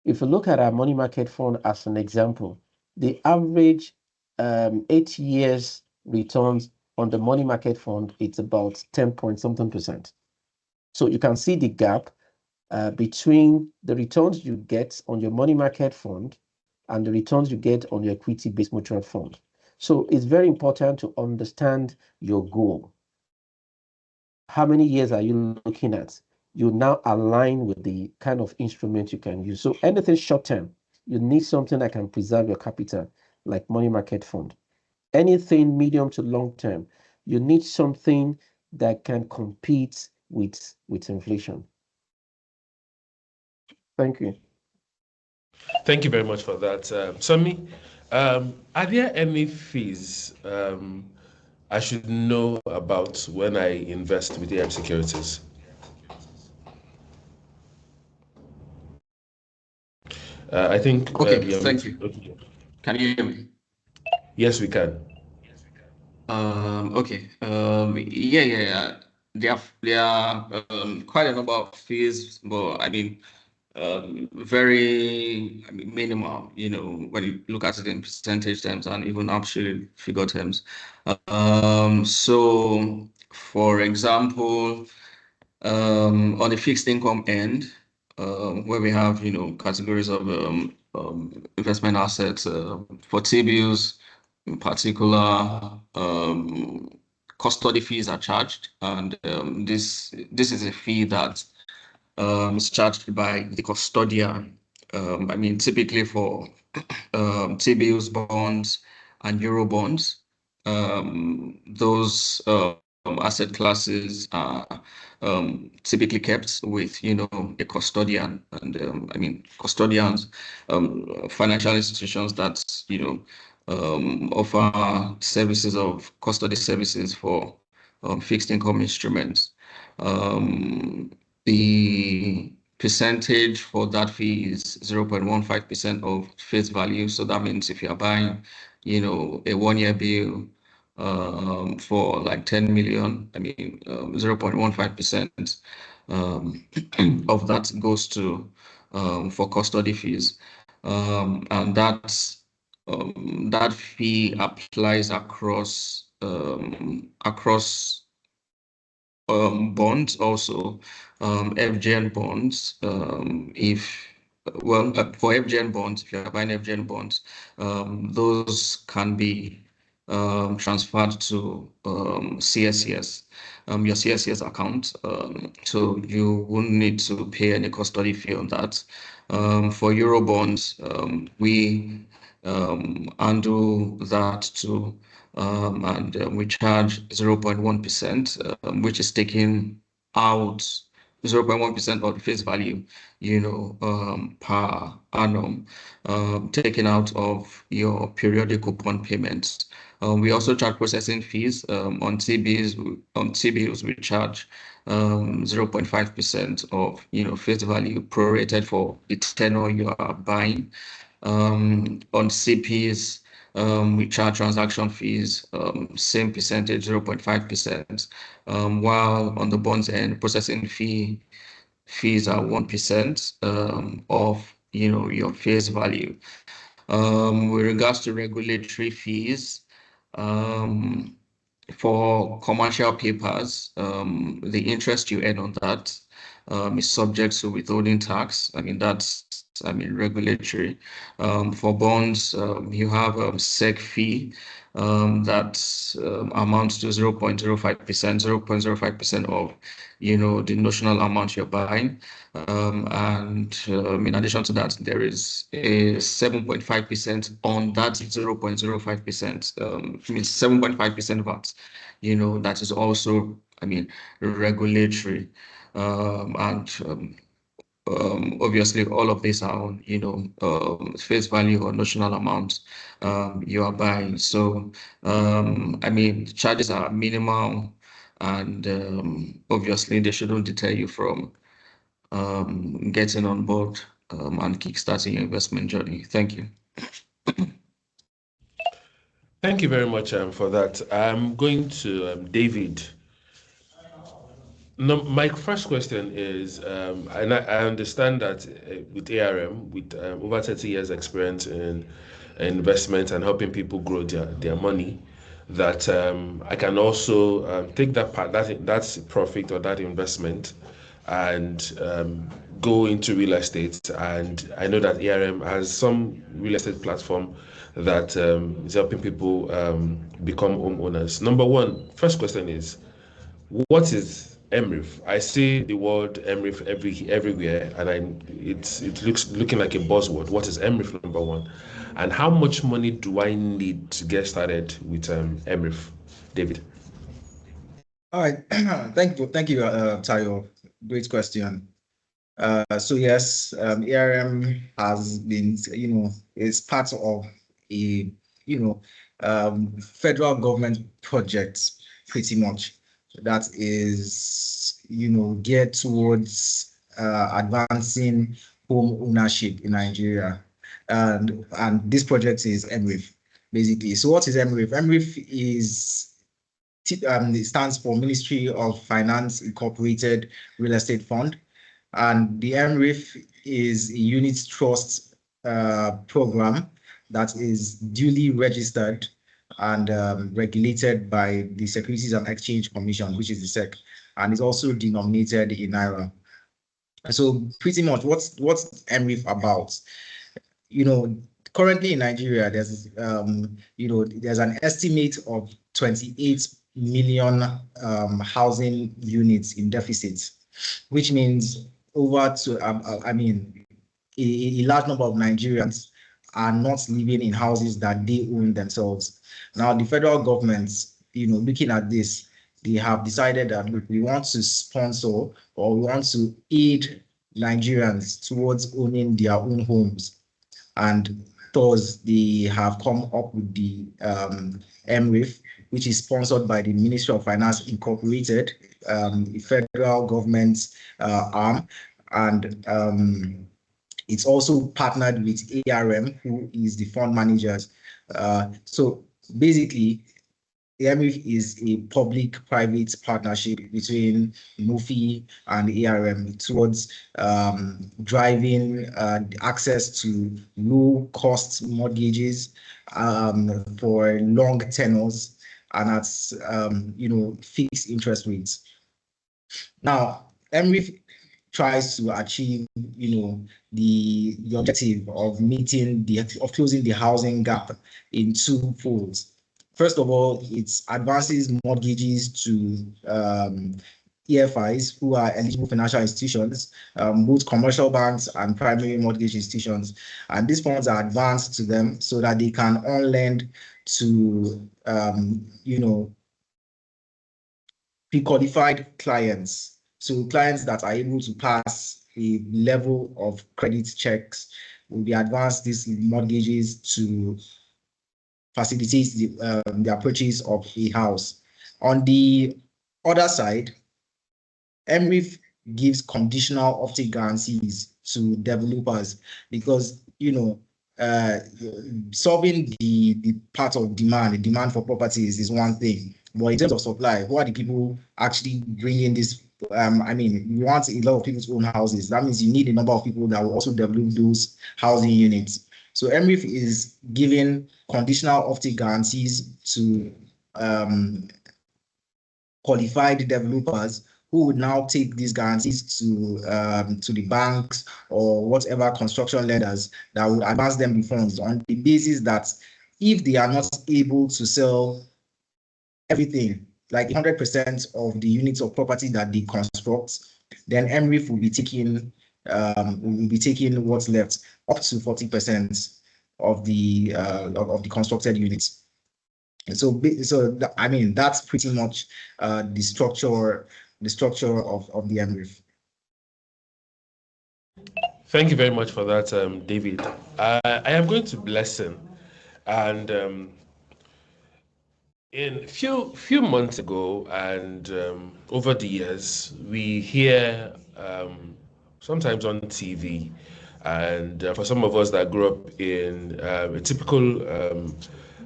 If you look at our money market fund as an example, The average 8 years returns on the money market fund, it's about 10 point something percent. So you can see the gap between the returns you get on your money market fund and the returns you get on your equity-based mutual fund. So it's very important to understand your goal. How many years are you looking at? You now align with the kind of instrument you can use. So anything short term, you need something that can preserve your capital, like money market fund. Anything medium to long term, you need something that can compete with inflation. Thank you. Thank you very much for that. Sami, are there any fees I should know about when I invest with EM Securities? I think Okay, you're thank you. okay. Can you hear me? Yes, we can. Okay. Yeah. There are quite a number of fees, but I mean, very minimal, when you look at it in percentage terms and even absolute figure terms. So for example, on the fixed income end, where we have, categories of investment assets, for T-bills in particular, custody fees are charged, and this is a fee that is charged by the custodian. Typically for T-bills, bonds, and euro bonds, those asset classes are typically kept with, a custodian, and custodians, financial institutions that, offer services of custody services for fixed income instruments. The percentage for that fee is 0.15% of face value. So that means if you're buying, a 1-year bill for like 10 million, 0.15% of that goes to for custody fees. And that fee applies across bonds also, FGN bonds. For FGN bonds, if you're buying FGN bonds, those can be transferred to CSCS, your CSCS account. So you wouldn't need to pay any custody fee on that. For Euro bonds, we undo that too, and we charge 0.1%, which is taking out 0.1% of the face value, per annum, taken out of your periodic coupon payments. We also charge processing fees on T-bills. On T-bills, we charge 0.5% of face value prorated for the tenor you are buying. On CPs, we charge transaction fees, same percentage, 0.5%. While on the bonds end, processing fees are 1% of your face value. With regards to regulatory fees, for commercial papers, the interest you earn on that is subject to withholding tax. That's regulatory. For bonds, you have a SEC fee that amounts to 0.05%, 0.05% of the notional amount you're buying. And in addition to that, there is a 7.5% on that 0.05%, means 7.5% VAT, that is also, regulatory. And obviously all of these are on, face value or notional amount you are buying. So, charges are minimal, and obviously they shouldn't deter you from getting on board and kickstarting your investment journey. Thank you. Thank you very much for that. I'm going to David. No, my first question is, and I understand that with ARM, with over 30 years experience in investment and helping people grow their money, that I can also take that part, that's profit or that investment, and go into real estate. And I know that ARM has some real estate platform that is helping people become homeowners. Number one, first question is, what is EMRIF? I see the word EMRIF everywhere, and it looks looking like a buzzword. What is EMRIF, number one, and how much money do I need to get started with EMRIF, David? All right. Thank you, Tayo. Great question. So yes, ARM has been, is part of a, federal government project, pretty much, that is, geared towards advancing home ownership in Nigeria. And this project is EMRIF, basically. So what is EMRIF? EMRIF is it stands for Ministry of Finance Incorporated Real Estate Fund. And the MRIF is a unit trust program that is duly registered and regulated by the Securities and Exchange Commission, which is the SEC, and is also denominated in Naira. So pretty much what's MRIF about? Currently in Nigeria, there's there's an estimate of 28 million housing units in deficit, which means over to a large number of Nigerians are not living in houses that they own themselves. Now, the federal government, looking at this, they have decided that, look, we want to sponsor or we want to aid Nigerians towards owning their own homes. And thus, they have come up with the MRIF, which is sponsored by the Ministry of Finance Incorporated, the federal government arm, and it's also partnered with ARM, who is the fund managers. So basically, EMRI is a public-private partnership between MOFI and ARM towards driving access to low-cost mortgages for long tenors and at fixed interest rates. Now, EMRI tries to achieve the objective of closing the housing gap in two folds. First of all, it advances mortgages to EFIs, who are eligible financial institutions, both commercial banks and primary mortgage institutions. And these funds are advanced to them so that they can on-lend to, pre-qualified clients. So clients that are able to pass a level of credit checks will be advanced these mortgages to facilitate the purchase of a house. On the other side, MRIF gives conditional offtake guarantees to developers because, solving the part of demand, the demand for properties is one thing. But in terms of supply, who are the people actually bringing this? You want a lot of people to own houses. That means you need a number of people that will also develop those housing units. So MRIF is giving conditional offtake guarantees to qualified developers who would now take these guarantees to the banks or whatever construction lenders that would advance them the funds on the basis that if they are not able to sell everything, like 100% of the units of property that they construct, then MRIF will be taking what's left, up to 40% of the constructed units. So that's pretty much the structure of the MRIF. Thank you very much for that, David. I am going to Blessing, and in few months ago, and over the years, we hear sometimes on TV, and for some of us that grew up in a typical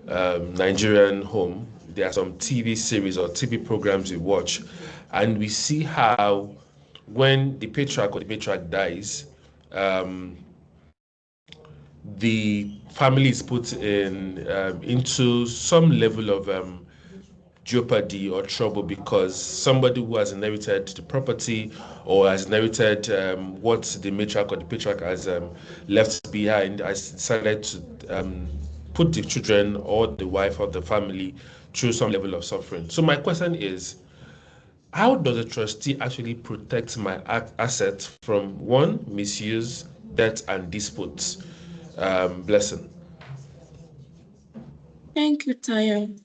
Nigerian home, there are some TV series or TV programs we watch, and we see how when the patriarch dies, the family is put in into some level of jeopardy or trouble because somebody who has inherited the property or has inherited what the matriarch or the patriarch has left behind has decided to put the children or the wife or the family through some level of suffering. So my question is, how does a trustee actually protect my asset from one, misuse, debt, and disputes? Blessing. Thank you, Tayo.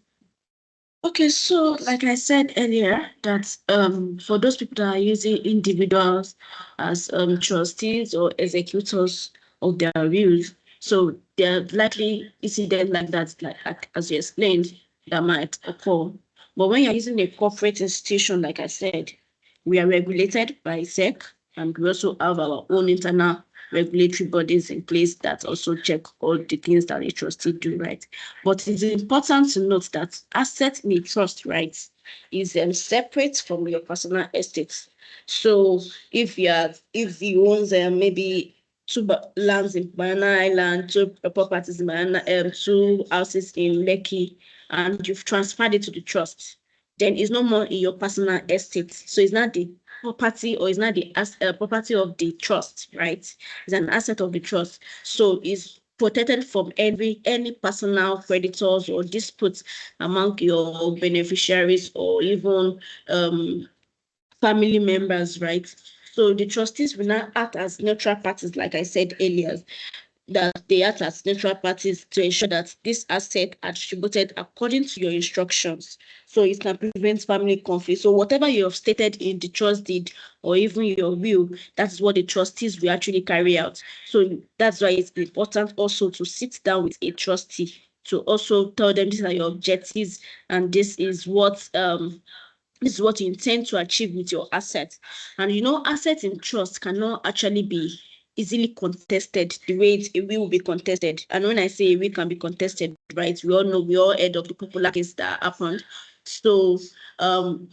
Okay, so like I said earlier, that for those people that are using individuals as trustees or executors of their wills, so there are likely incidents like that, like as you explained, that might occur. But when you're using a corporate institution, like I said, we are regulated by SEC, and we also have our own internal regulatory bodies in place that also check all the things that a trustee do, right? But it's important to note that asset in a trust, right, is separate from your personal estate. So if you own maybe two lands in Banana Island, two properties in Banana, two houses in Lekki, and you've transferred it to the trust, then it's no more in your personal estate. So it's not the property or it's not the property of the trust, right? It's an asset of the trust. So it's protected from any personal creditors or disputes among your beneficiaries or even family members, right? So the trustees will now act as neutral parties, like I said earlier, that they act as neutral parties to ensure that this asset are distributed according to your instructions. So it can prevent family conflict. So whatever you have stated in the trust deed or even your will, that's what the trustees will actually carry out. So that's why it's important also to sit down with a trustee to also tell them these are your objectives and this is what you intend to achieve with your assets. And assets in trust cannot actually be easily contested the way a will be contested. And when I say a will can be contested, right, we all know, we all heard of the popular case that happened. So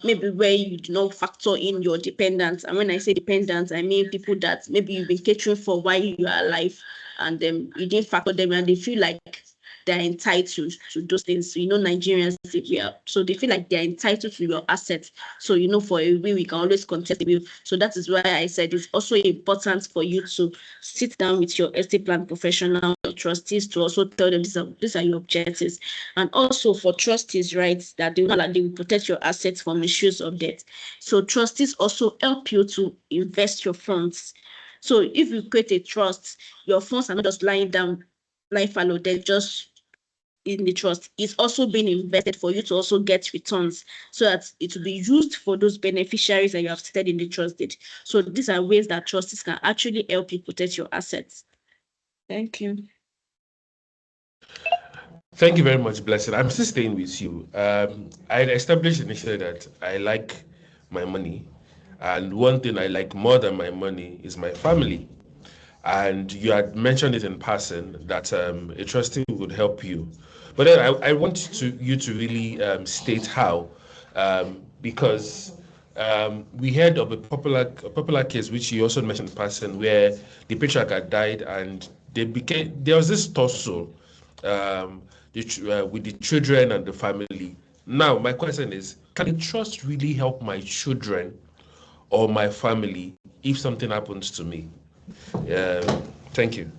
maybe where you do not factor in your dependents. And when I say dependents, I mean people that maybe you've been catering for while you are alive and then you didn't factor them and they feel like they're entitled to those things. So, Nigerians, so they feel like they're entitled to your assets. So, for a will, we can always contest the will. So that is why I said it's also important for you to sit down with your estate plan professional, your trustees, to also tell them these are your objectives. And also for trustees, right, that they will protect your assets from misuse of debt. So trustees also help you to invest your funds. So if you create a trust, your funds are not just lying fallow, they're just in the trust. Is also being invested for you to also get returns so that it will be used for those beneficiaries that you have stated in the trust deed. So these are ways that trustees can actually help you protect your assets. Thank you. Thank you very much, Blessed. I'm still staying with you. I established initially that I like my money, and one thing I like more than my money is my family. And you had mentioned it in passing that a trustee would help you. But then I want you to really state how, because we heard of a popular case which you also mentioned in passing where the patriarch had died and there was this tussle with the children and the family. Now my question is, can a trust really help my children or my family if something happens to me? Thank you.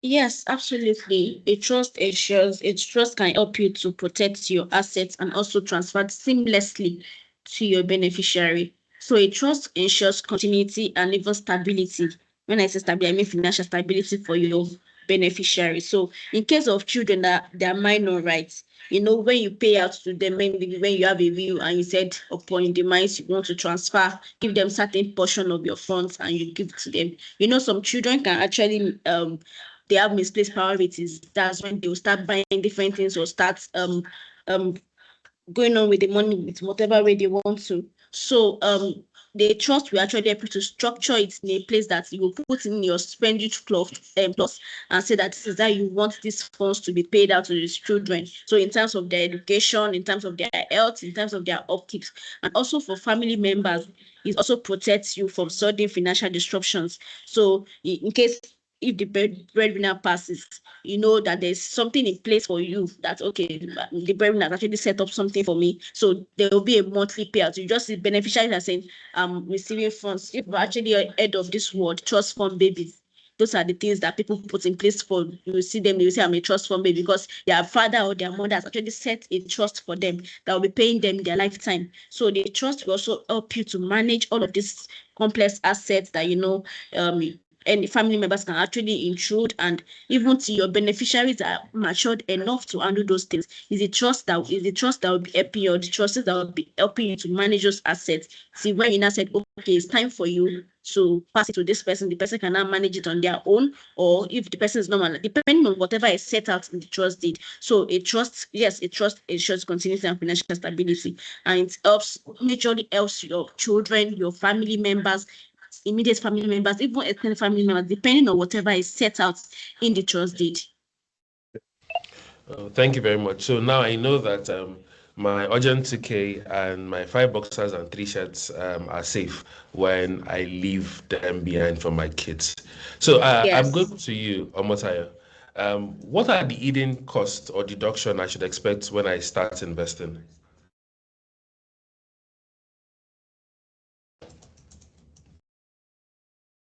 Yes, absolutely. A trust can help you to protect your assets and also transfer seamlessly to your beneficiary. So a trust ensures continuity and even stability. When I say stability, I mean financial stability for your beneficiary. So in case of children that they are minor rights, when you pay out to them, when you have a will and you said upon demise you want to transfer, give them certain portion of your funds and you give it to them. Some children can actually they have misplaced priorities. That's when they will start buying different things or start um going on with the money with whatever way they want to. So the trust will actually help you to structure it in a place that you will put in your expenditure plus and say that this is how you want these funds to be paid out to these children. So in terms of their education, in terms of their health, in terms of their upkeep, and also for family members, it also protects you from sudden financial disruptions. So in case if the breadwinner passes, you know that there's something in place for you, that okay, the breadwinner has actually set up something for me, so there will be a monthly payout. You just see beneficiaries are saying, I'm receiving funds. If we're actually head of this word, trust fund babies, those are the things that people put in place for, you see them, you say I'm a trust fund baby, because their father or their mother has actually set a trust for them that will be paying them their lifetime. So the trust will also help you to manage all of these complex assets that, you know, and the family members can actually intrude, and even to your beneficiaries are matured enough to handle those things. Is the trust that will be helping you, or the trusts that will be helping you to manage those assets. See, when you now said, okay, it's time for you to pass it to this person, the person can now manage it on their own, or if the person is not, depending on whatever is set out in the trust deed. So a trust, yes, a trust ensures continuity and financial stability, and it helps, majorly helps your children, your family members, immediate family members, even extended family members, depending on whatever is set out in the trust deed. Thank you very much. So now I know that my urgent 2K and my 5 boxers and 3 shirts are safe when I leave them behind for my kids. So I'm Yes. going to you, Omotayo. What are the hidden costs or deduction I should expect when I start investing?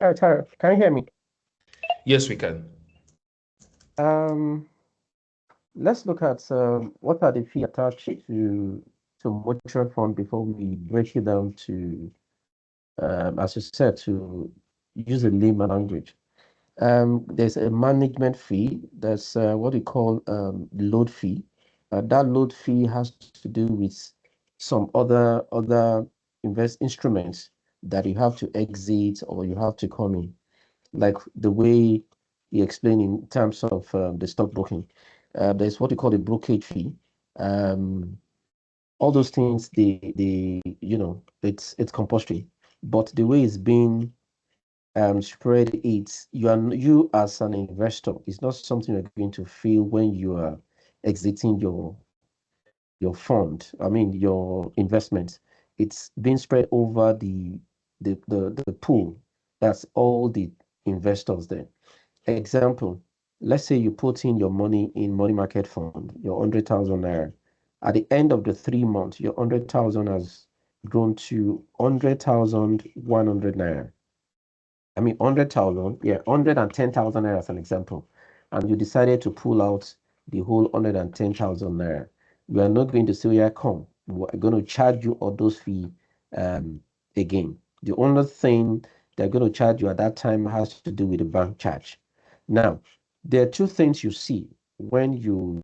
Tara, can you hear me? Yes, we can. Um, let's look at what are the fee attached to mutual fund before we break it down to, as you said, to use a layman language. There's a management fee. That's what we call load fee. That load fee has to do with some other invest instruments that you have to exit or you have to come in, like the way you explain in terms of the stockbroking. There's what we call a brokerage fee. Um, all those things, it's compulsory, but the way it's being spread it, you as an investor, it's not something you're going to feel when you are exiting your fund. I mean your investment. It's being spread over the pool. That's all the investors there. Example, let's say you put in your money in money market fund, your 100,000 naira. At the end of the 3 months, your 100,000 has grown to 100,100 naira. I mean, 100,000, yeah, 110,000 naira as an example, and you decided to pull out the whole 110,000 naira. We are not going to say, yeah, come, we're going to charge you all those fee again. The only thing they're going to charge you at that time has to do with the bank charge. Now, there are two things you see when you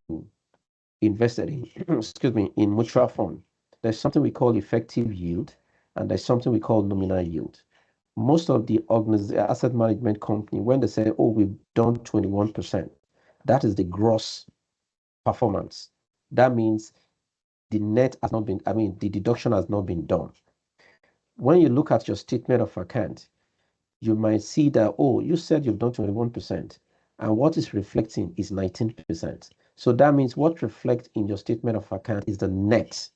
invested in, excuse me, in mutual fund. There's something we call effective yield, and there's something we call nominal yield. Most of the asset management company, when they say, oh, we've done 21%, that is the gross performance. That means the net has not been, I mean, the deduction has not been done. When you look at your statement of account, you might see that, oh, you said you've done 21%, and what is reflecting is 19%. So that means what reflects in your statement of account is the net.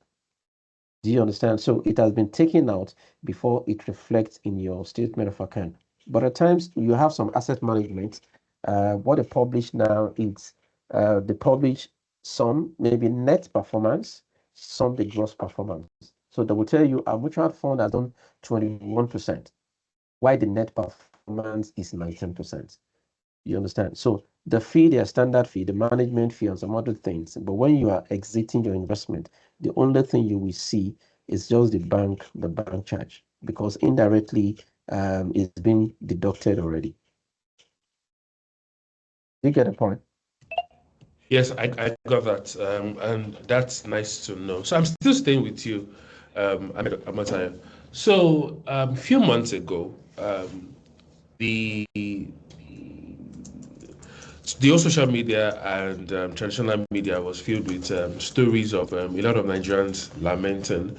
Do you understand? So it has been taken out before it reflects in your statement of account. But at times you have some asset management. What they publish now is they publish some maybe net performance, some the gross performance. So they will tell you our mutual fund has done 21%, why the net performance is 19%. You understand? So the fee, their standard fee, the management fee, and some other things. But when you are exiting your investment, the only thing you will see is just the bank charge, because indirectly it's been deducted already. You get the point? Yes, I got that, and that's nice to know. So I'm still staying with you, Amatayo. So a few months ago, the the whole social media and traditional media was filled with stories of a lot of Nigerians lamenting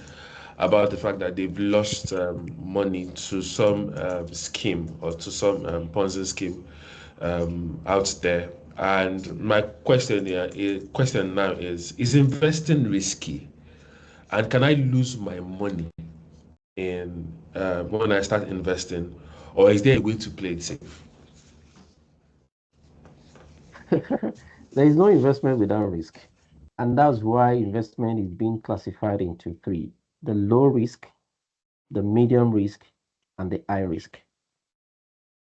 about the fact that they've lost money to some scheme or to some Ponzi scheme out there. And my question now is investing risky? And can I lose my money in when I start investing, or is there a way to play it safe? There is no investment without risk. And that's why investment is being classified into three: the low risk, the medium risk, and the high risk.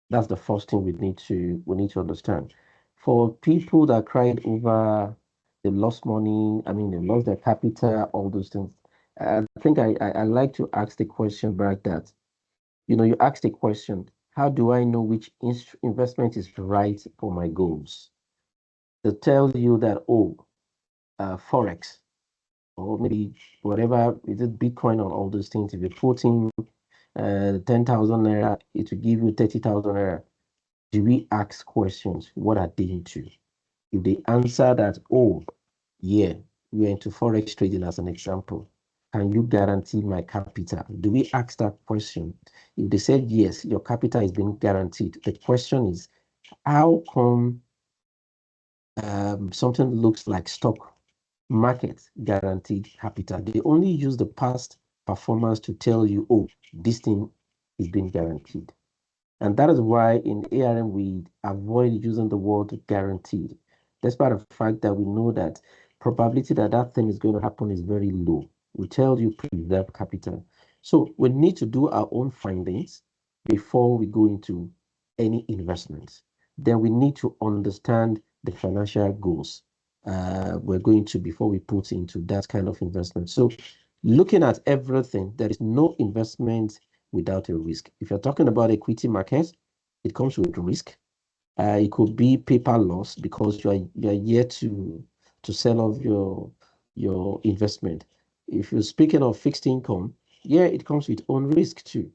That's the first thing we need to understand. For people that cried over they lost money, I mean they lost their capital, all those things. I think I like to ask the question back that, you ask the question, how do I know which investment is right for my goals? They tell you that, oh, Forex, or maybe whatever, is it Bitcoin or all those things? If you put in 10,000 naira, it will give you 30,000 naira. Do we ask questions? What are they into? If they answer that, oh, yeah, we're into Forex trading as an example, can you guarantee my capital? Do we ask that question? If they said yes, your capital is being guaranteed. The question is, how come something looks like stock market guaranteed capital? They only use the past performance to tell you, oh, this thing is being guaranteed. And that is why in ARM we avoid using the word guaranteed, despite the fact that we know that probability that that thing is going to happen is very low. We tell you preserve capital. So we need to do our own findings before we go into any investments. Then we need to understand the financial goals we're going to before we put into that kind of investment. So looking at everything, there is no investment without a risk. If you're talking about equity markets, it comes with risk. It could be paper loss because you are yet to sell off your investment. If you're speaking of fixed income, yeah, it comes with own risk too.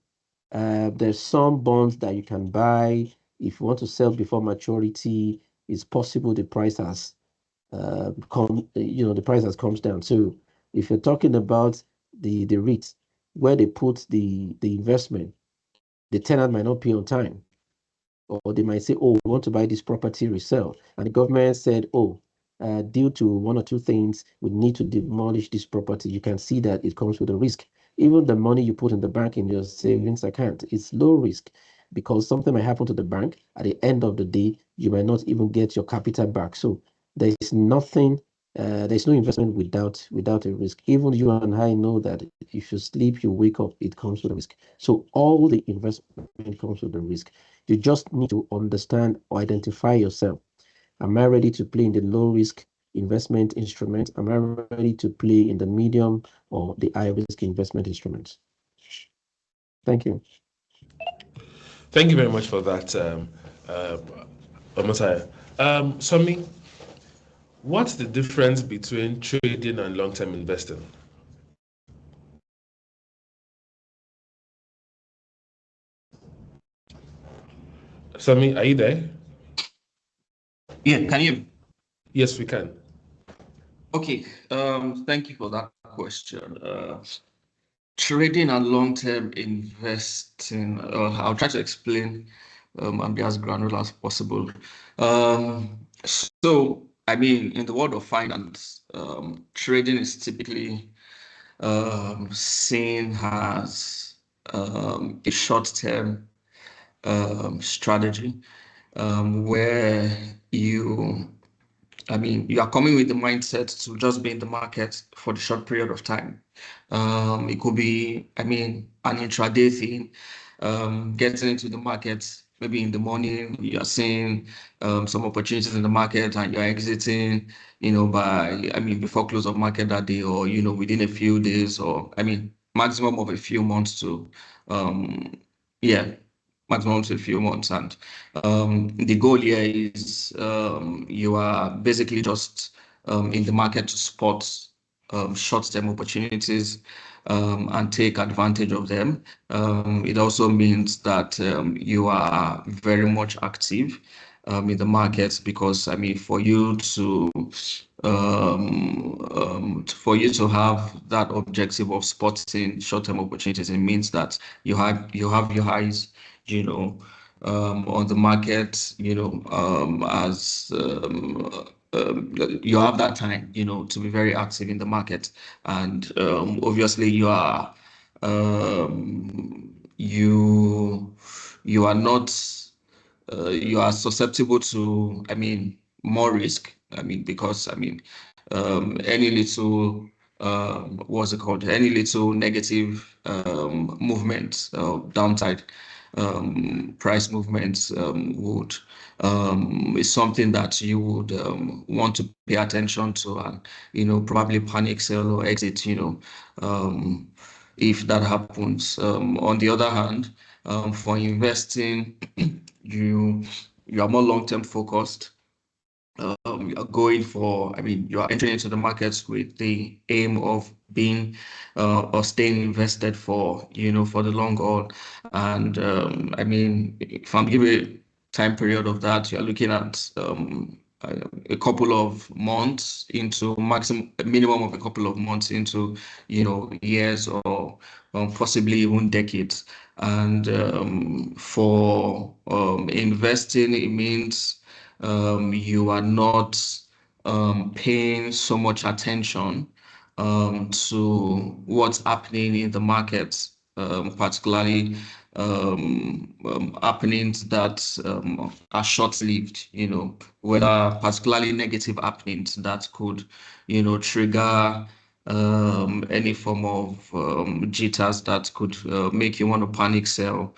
There's some bonds that you can buy. If you want to sell before maturity, it's possible the price has the price has comes down. So if you're talking about the REITs, where they put the investment, the tenant might not pay on time, or they might say, oh, we want to buy this property resell. And the government said, oh, due to one or two things, we need to demolish this property. You can see that it comes with a risk. Even the money you put in the bank in your savings account, it's low risk because something might happen to the bank. At the end of the day, you might not even get your capital back. So there is nothing, there's no investment without a risk. Even you and I know that if you sleep, you wake up, it comes with a risk. So all the investment comes with a risk. You just need to understand or identify yourself. Am I ready to play in the low risk investment instrument? Am I ready to play in the medium or the high risk investment instruments? Thank you. Thank you very much for that, uh, Omotayo. Somi, what's the difference between trading and long-term investing? Somi, are you there? Yeah, can you? Yes, we can. Okay, thank you for that question. Trading and long-term investing, I'll try to explain and be as granular as possible. So, I mean, in the world of finance, trading is typically seen as a short-term strategy where you are coming with the mindset to just be in the market for the short period of time. It could be, an intraday thing, getting into the market. Maybe in the morning, you are seeing some opportunities in the market and you're exiting, before close of market that day, or, within a few days, or, maximum of a few months to, yeah, maximum to a few months. And the goal here is you are basically just in the market to spot short-term opportunities and take advantage of them. It also means that you are very much active in the market because for you to have that objective of spotting short-term opportunities, it means that you have your eyes, on the market, as you have that time, to be very active in the market. And obviously you are not you are susceptible to more risk. I mean, because any little what's it called? Any little negative movement, downside price movements would is something that you would want to pay attention to, and probably panic sell or exit. If that happens. On the other hand, for investing, you you are more long-term focused. You are going for, you are entering into the markets with the aim of being or staying invested for the long haul. And if I'm giving a time period of that, you're looking at a couple of months into a minimum of a couple of months into, years or possibly even decades. And for investing, it means you are not paying so much attention to what's happening in the markets, particularly happenings that are short-lived, whether particularly negative happenings that could, trigger any form of jitters that could make you want to panic sell,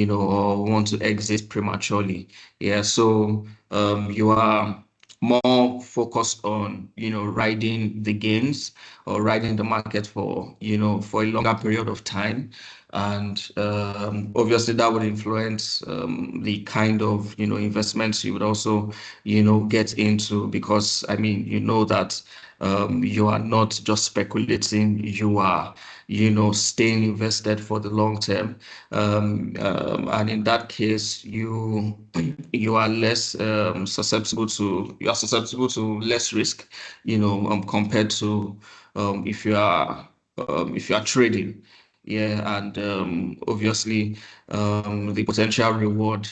or want to exit prematurely. Yeah, so you are more focused on, riding the gains or riding the market for a longer period of time. And obviously that would influence the kind of, investments you would also, get into, because that you are not just speculating, you are, staying invested for the long term. And in that case, you are less susceptible to less risk, compared to if you are trading. Yeah, and obviously the potential reward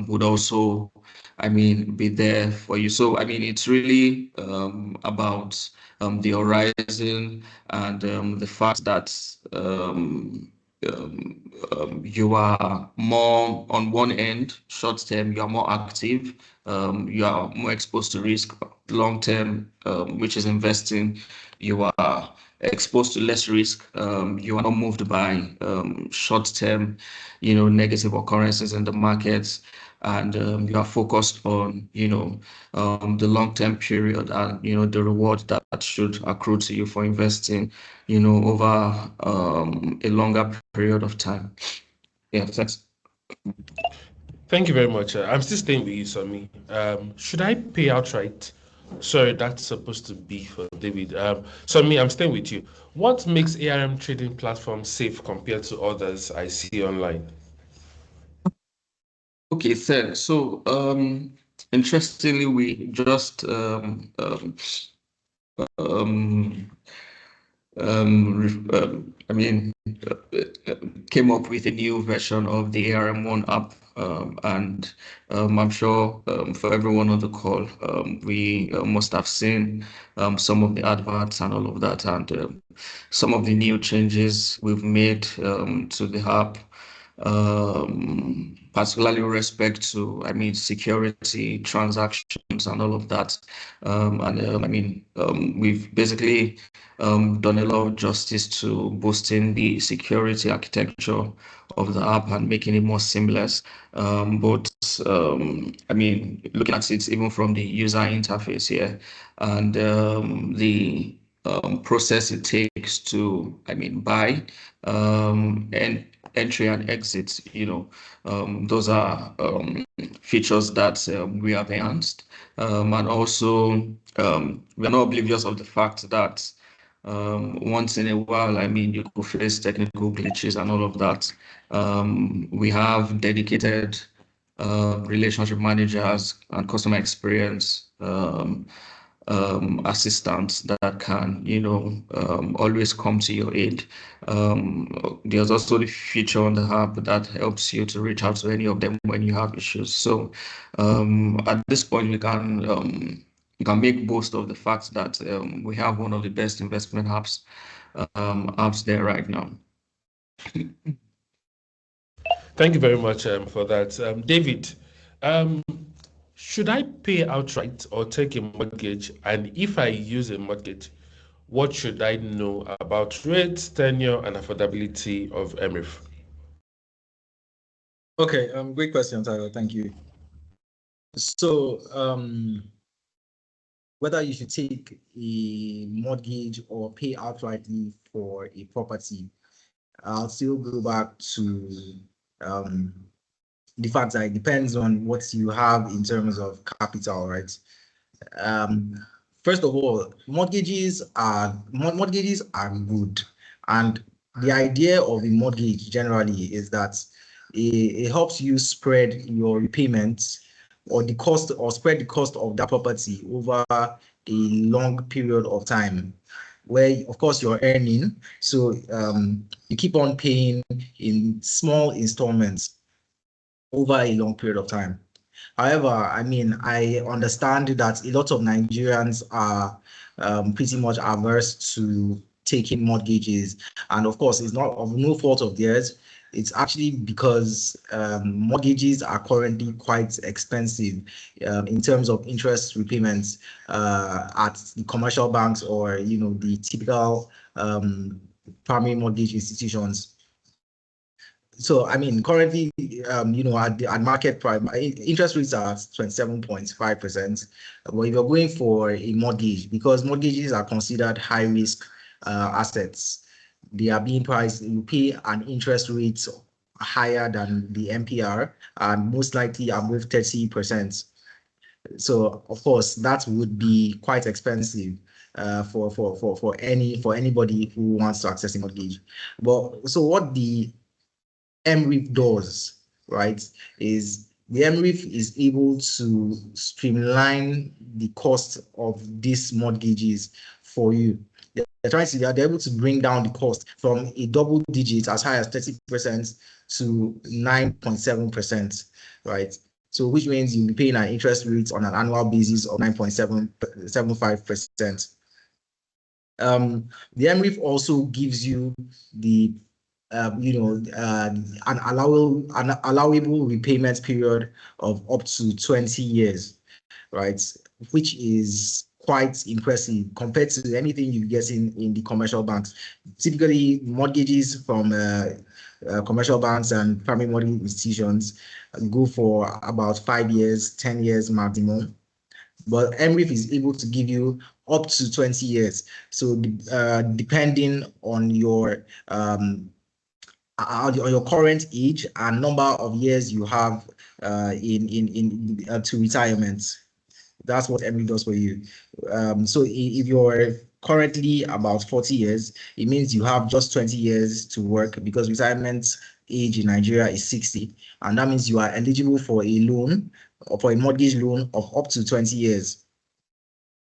would also, be there for you. So it's really about the horizon and the fact that you are more on one end, short term, you are more active, you are more exposed to risk. Long term, which is investing, you are exposed to less risk. You are not moved by short term, negative occurrences in the markets, and you are focused on, the long term period and, the reward that should accrue to you for investing, over a longer period of time. Yeah, thanks. Thank you very much. I'm still staying with you, Sami. Should I pay outright? Sorry, that's supposed to be for David. Sami, I'm staying with you. What makes ARM trading platforms safe compared to others I see online? Okay, thanks. So, interestingly, we just um, came up with a new version of the ARM1 app. And I'm sure for everyone on the call, we must have seen some of the adverts and all of that, and some of the new changes we've made to the app, particularly with respect to, security, transactions, and all of that. We've basically done a lot of justice to boosting the security architecture of the app and making it more seamless. But looking at it even from the user interface here, and the process it takes to, buy and entry and exit, those are features that we have enhanced. And also, we are not oblivious of the fact that once in a while, you could face technical glitches and all of that. We have dedicated relationship managers and customer experience assistants that can, always come to your aid. There's also the feature on the app that helps you to reach out to any of them when you have issues. So at this point, you can make boast of the fact that we have one of the best investment apps there right now. Thank you very much for that. David, Should I pay outright or take a mortgage? And if I use a mortgage, what should I know about rates, tenure, and affordability of EMRI? Okay, great question, Tyler. Thank you. So, whether you should take a mortgage or pay outrightly for a property, I'll still go back to the fact that it depends on what you have in terms of capital, right? First of all, mortgages are good, and the idea of a mortgage generally is that it helps you spread your repayments or the cost or spread the cost of that property over a long period of time, where of course you're earning, so you keep on paying in small installments over a long period of time. However, I mean, I understand that a lot of Nigerians are pretty much averse to taking mortgages. And of course, it's not of no fault of theirs. It's actually because mortgages are currently quite expensive in terms of interest repayments at the commercial banks or, you know, the typical primary mortgage institutions. So, I mean, currently, you know, at market prime, interest rates are at 27.5%. But if you're going for a mortgage, because mortgages are considered high risk assets, they are being priced, you pay an interest rate higher than the MPR and most likely above 30%. So, of course, that would be quite expensive for anybody who wants to access a mortgage. But so what the EMRI does, right, is the EMRI is able to streamline the cost of these mortgages for you. They're able to bring down the cost from a double digit as high as 30% to 9.7%, right? So which means you'll be paying an interest rate on an annual basis of 9.75%. The EMRI also gives you the an allowable repayment period of up to 20 years, right? Which is quite impressive compared to anything you get in the commercial banks. Typically, mortgages from commercial banks and primary mortgage institutions go for about 5 years, 10 years maximum. But EMRI is able to give you up to 20 years. So depending on your current age and number of years you have to retirement. That's what EMRI does for you. So if you're currently about 40 years, it means you have just 20 years to work because retirement age in Nigeria is 60. And that means you are eligible for a loan or for a mortgage loan of up to 20 years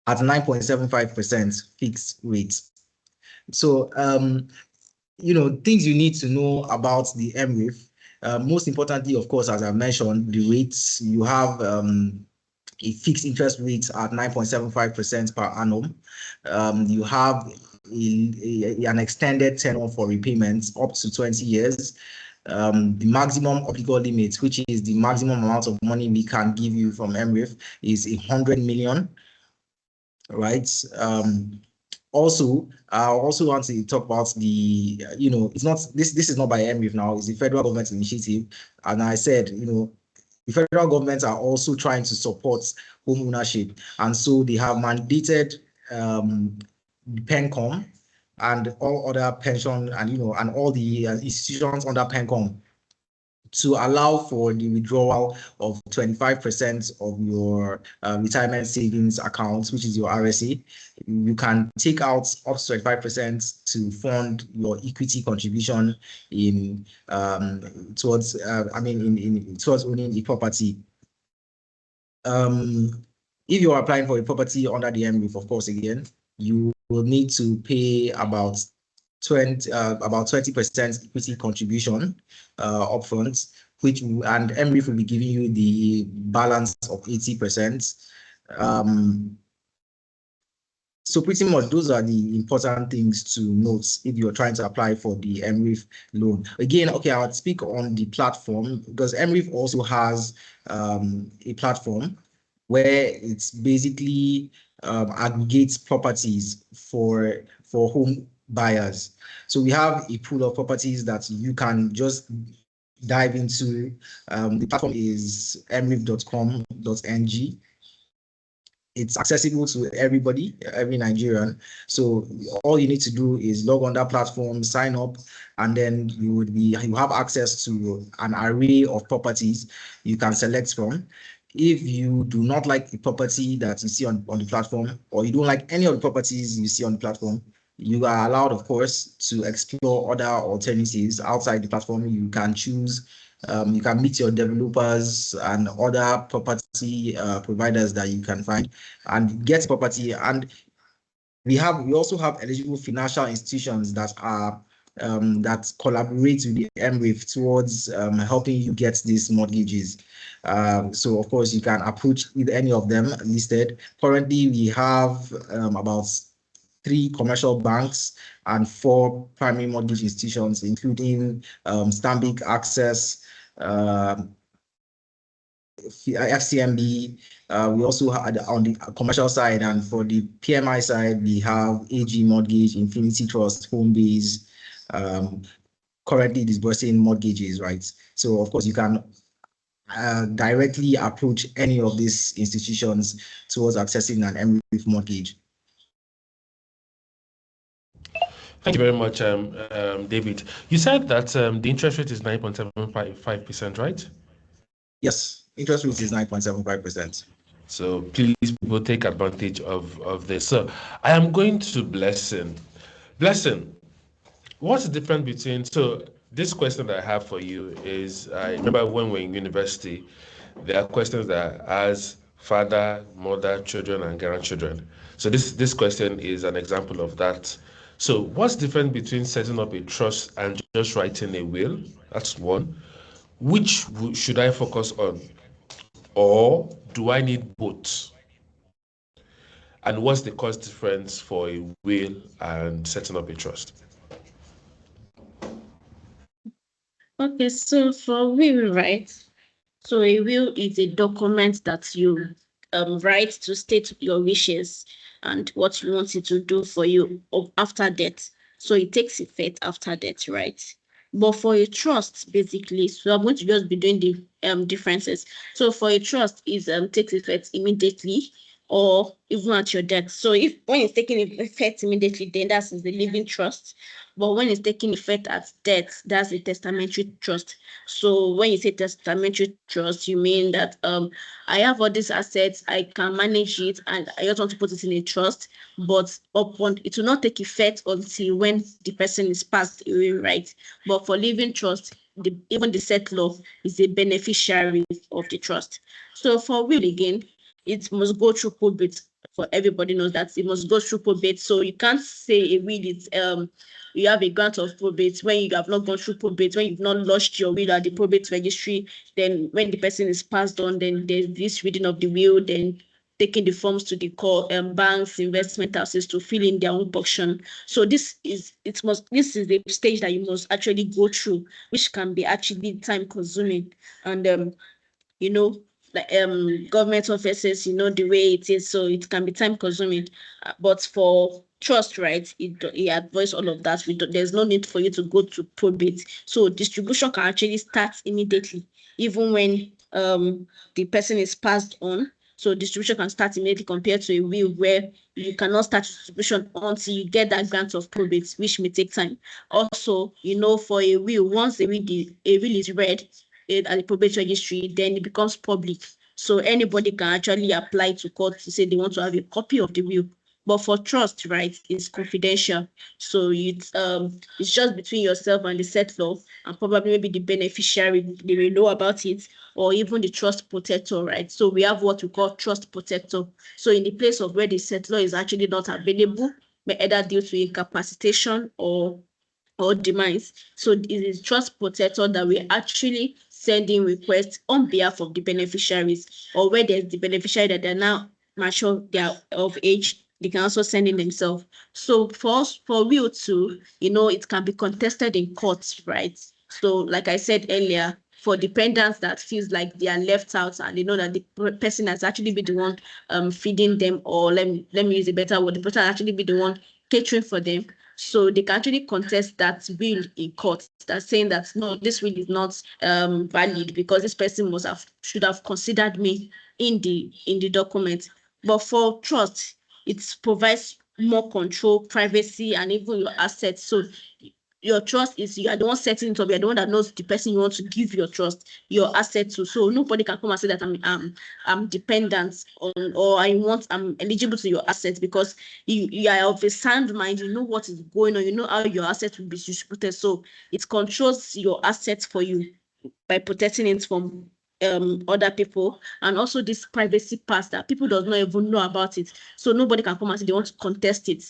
at 9.75% fixed rate. So, you know, things you need to know about the EMRI. Most importantly, of course, as I mentioned, the rates. You have a fixed interest rate at 9.75% per annum. You have an extended tenure for repayments up to 20 years. The maximum obligor limit, which is the maximum amount of money we can give you from EMRI, is 100 million, right? Also, I also want to talk about the, you know, it's not, this is not by EMRI now, it's the federal government initiative. And I said, you know, the federal government are also trying to support home ownership. And so they have mandated PENCOM and all other pension and, you know, and all the institutions under PENCOM to allow for the withdrawal of 25% of your retirement savings accounts, which is your RSA. You can take out up to 25% to fund your equity contribution in towards towards owning a property. If you are applying for a property under the EMRI, of course, again, you will need to pay about 20% equity contribution upfront, which and EMRI will be giving you the balance of 80%. So pretty much those are the important things to note if you're trying to apply for the EMRI loan. Again, okay, I'll speak on the platform because EMRI also has a platform where it's basically aggregates properties for home buyers. So we have a pool of properties that you can just dive into. The platform is emrif.com.ng. It's accessible to everybody, every Nigerian. So all you need to do is log on that platform, sign up, and then you have access to an array of properties you can select from. If you do not like the property that you see on the platform, or you don't like any of the properties you see on the platform, you are allowed, of course, to explore other alternatives outside the platform. You can choose, you can meet your developers and other property providers that you can find and get property. And we also have eligible financial institutions that are that collaborate with the EMRI towards helping you get these mortgages. So of course you can approach with any of them listed. Currently, we have about 3 commercial banks and 4 primary mortgage institutions, including Stanbic Access, FCMB. We also had on the commercial side, and for the PMI side, we have AG Mortgage, Infinity Trust, Homebase, currently disbursing mortgages, right? So of course you can directly approach any of these institutions towards accessing an EMRI mortgage. Thank you very much, David. You said that the interest rate is 9.75%, right? Yes, interest rate is 9.75%. So please, people, take advantage of this. So I am going to Blessing. Blessing, what's the difference between, so this question that I have for you is, I remember when we were in university, there are questions that as father, mother, children, and grandchildren. So this question is an example of that. So what's different between setting up a trust and just writing a will? That's one. Which should I focus on? Or do I need both? And what's the cost difference for a will and setting up a trust? Okay, so for will, right? So a will is a document that you write to state your wishes and what you want it to do for you after death. So it takes effect after death, right? But for a trust, basically, so I'm going to just be doing the differences. So for a trust, is takes effect immediately or even at your death. So if when it's taking effect immediately, then that's the living trust. But when it's taking effect at death, that's a testamentary trust. So when you say testamentary trust, you mean that I have all these assets, I can manage it, and I just want to put it in a trust, but upon it will not take effect until when the person is passed away, right? But for living trust, even the settlor is a beneficiary of the trust. So for will again, it must go through probate. For everybody knows that it must go through probate. So you can't say a will is you have a grant of probate when you have not gone through probate, when you've not lodged your will at the probate registry. Then when the person is passed on, then there's this reading of the will, then taking the forms to the banks, investment houses to fill in their own portion. So this is the stage that you must actually go through, which can be actually time consuming. And you know, like government offices, the way it is, so it can be time consuming. But for trust, right, it avoids all of that. There's no need for you to go to probate. So distribution can actually start immediately, even when the person is passed on. So distribution can start immediately compared to a will where you cannot start distribution until you get that grant of probate, which may take time. Also, for a will, once a will is read at the probate registry, then it becomes public. So anybody can actually apply to court to say they want to have a copy of the will. But for trust, right, it's confidential. So it's just between yourself and the settlor, and probably maybe the beneficiary, they will know about it, or even the trust protector, right? So we have what we call trust protector. So in the place of where the settlor is actually not available, may either due to incapacitation or demise. So it is trust protector that we actually send in requests on behalf of the beneficiaries, or where there's the beneficiary that they're now mature, they are of age, they can also send in themselves. So for us, for will too, it can be contested in courts, right? So like I said earlier, for dependents that feels like they are left out and they know that the person has actually been the one feeding them, or let me use a better word, the person has actually been the one catering for them. So they can actually contest that will in court, that's saying that no, this will is not valid because this person should have considered me in the document. But for trust, it provides more control, privacy, and even your assets. So your trust is, you are the one setting it up, you're the one that knows the person you want to give your trust, your asset to. So nobody can come and say that I'm dependent on, or I'm eligible to your assets, because you are of a sound mind, you know what is going on, you know how your assets will be distributed. So it controls your assets for you by protecting it from other people, and also this privacy part that people does not even know about it. So nobody can come and say they want to contest it.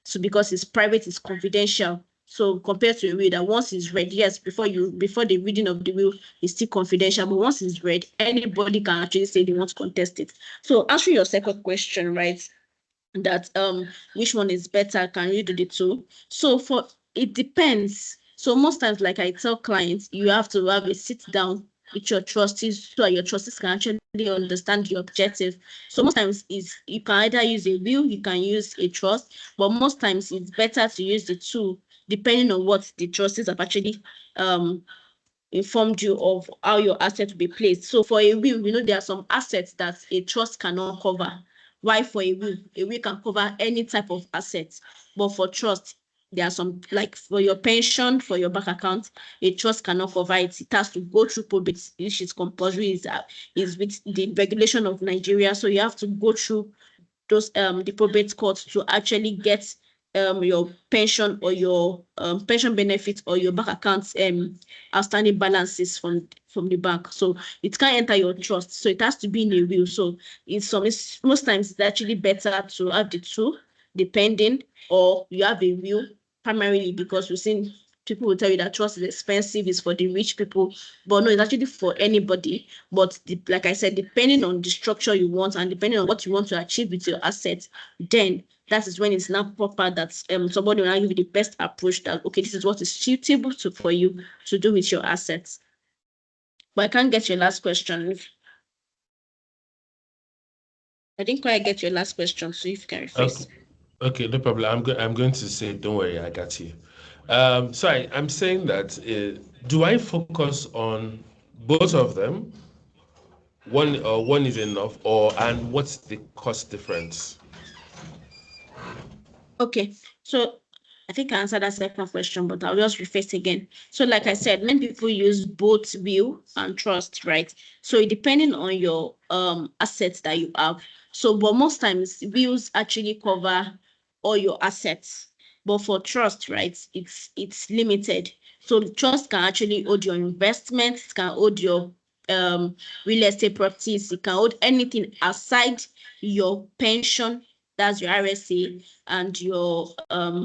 So because it's private, it's confidential. So compared to a will that once it's read, yes, before the reading of the will is still confidential, but once it's read, anybody can actually say they want to contest it. So answering your second question, right? That which one is better, can you do the two? So for it depends. So most times, like I tell clients, you have to have a sit down with your trustees so your trustees can actually understand your objective. So most times is you can either use a will, you can use a trust, but most times it's better to use the two depending on what the trustees have actually informed you of how your asset will be placed. So for a will, there are some assets that a trust cannot cover. Why for a will can cover any type of assets, but for trust, there are some, like for your pension, for your bank account, a trust cannot cover it. It has to go through probate, which is compulsory, is with the regulation of Nigeria. So you have to go through those the probate court to actually get your pension or your pension benefits or your bank accounts outstanding balances from the bank. So it can't enter your trust. So it has to be in a will. So most times it's actually better to have the two, depending, or you have a will primarily because we've seen people will tell you that trust is expensive, it's for the rich people, but no, it's actually for anybody. But like I said, depending on the structure you want and depending on what you want to achieve with your assets, then that is when it's now proper that somebody will now give you the best approach that, okay, this is what is suitable for you to do with your assets. But I can't get your last question. I didn't quite get your last question, so if you can rephrase. Okay, no problem. I'm going to say, don't worry, I got you. So I'm saying that do I focus on both of them? One is enough, and what's the cost difference? Okay, so I think I answered that second question, but I'll just rephrase again. So like I said, many people use both will and trust, right? So depending on your assets that you have. So, but most times wills actually cover all your assets. But for trust, right, it's limited. So trust can actually hold your investments, it can hold your real estate properties, it can hold anything aside your pension, that's your RSA, and your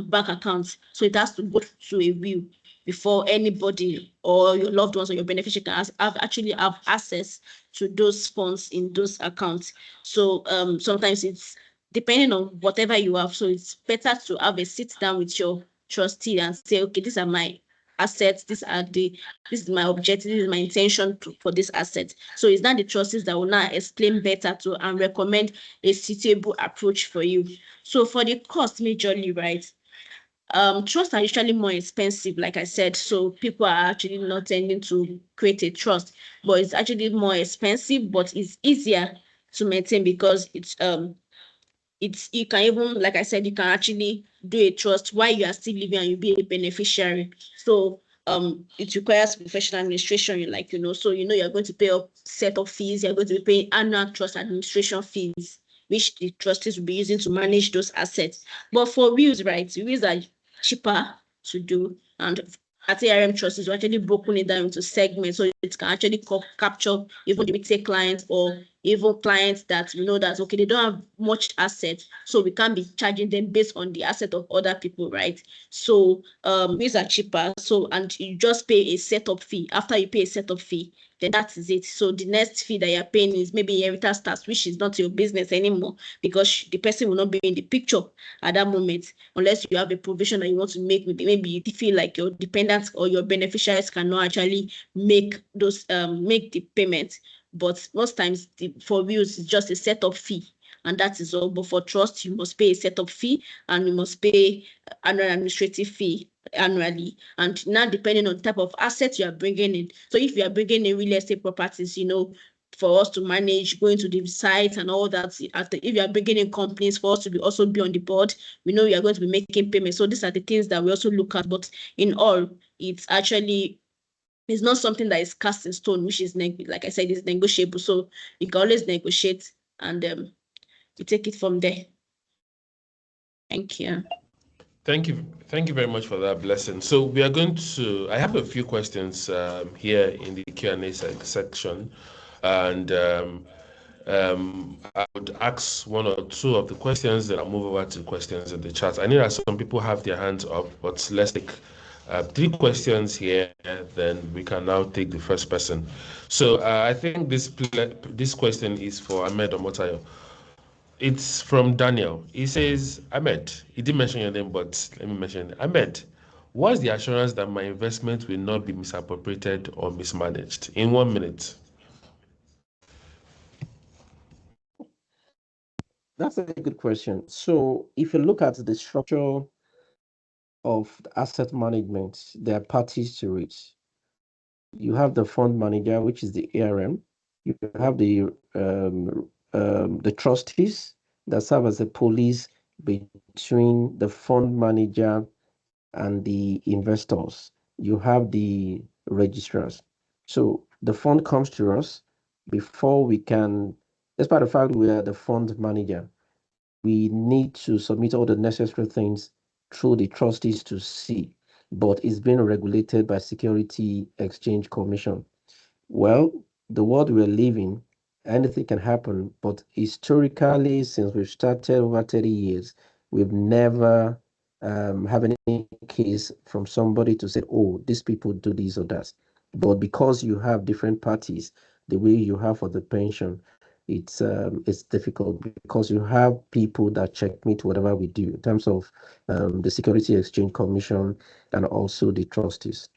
bank account. So it has to go to a will before anybody or your loved ones or your beneficiary can actually have access to those funds in those accounts. So sometimes it's depending on whatever you have. So it's better to have a sit down with your trustee and say, okay, these are my assets, this is my objective, this is my intention for this asset. So it's not the trustees that will now explain better to and recommend a suitable approach for you. So for the cost majorly, right? Trusts are usually more expensive, like I said. So people are actually not tending to create a trust, but it's actually more expensive, but it's easier to maintain because you can even, like I said, you can actually do a trust while you are still living and you be a beneficiary. So it requires professional administration, so you're going to pay a set of fees, you're going to be paying annual trust administration fees, which the trustees will be using to manage those assets. But for wills, right, wills are cheaper to do, and at ARM Trust is actually broken it down into segments, so it can actually capture even the retail clients or even clients that that okay, they don't have much asset, so we can't be charging them based on the asset of other people, right? So these are cheaper. So and you just pay a setup fee. After you pay a setup fee, then that is it. So the next fee that you're paying is maybe inheritance tax, which is not your business anymore because the person will not be in the picture at that moment unless you have a provision that you want to make. Maybe you feel like your dependents or your beneficiaries cannot actually make those make the payment, but most times for wills it's just a setup fee, and that is all. But for trust, you must pay a setup fee and you must pay an administrative fee annually. And now depending on the type of assets you are bringing in. So if you are bringing in real estate properties, for us to manage, going to the site and all that. If you are bringing in companies, for us to also be on the board, we know we are going to be making payments. So these are the things that we also look at. But in all, it's not something that is cast in stone, which is, like I said, is negotiable. So you can always negotiate, and you take it from there. Thank you. Thank you very much for that, Blessing. So we are going to, I have a few questions here in the Q&A section, and I would ask one or two of the questions, then I'll move over to questions in the chat. I know that some people have their hands up, but let's take 3 questions here, then we can now take the first person. So I think this question is for Ahmed Omotayo. It's from Daniel. He says, Ahmed, he didn't mention your name, but let me mention it. Ahmed, what's the assurance that my investment will not be misappropriated or mismanaged? In 1 minute. That's a good question. So if you look at the structure of the asset management, there are parties to it. You have the fund manager, which is the ARM. You have the trustees that serve as the police between the fund manager and the investors. You have the registrars. So the fund comes to us before we can, despite the fact we are the fund manager, we need to submit all the necessary things through the trustees to see, but it's being regulated by Security Exchange Commission. Well, the world we're living, anything can happen, but historically, since we've started over 30 years, we've never have any case from somebody to say, oh, these people do this or that. But because you have different parties, the way you have for the pension, it's difficult because you have people that checkmate whatever we do in terms of the Security Exchange Commission and also the trustees.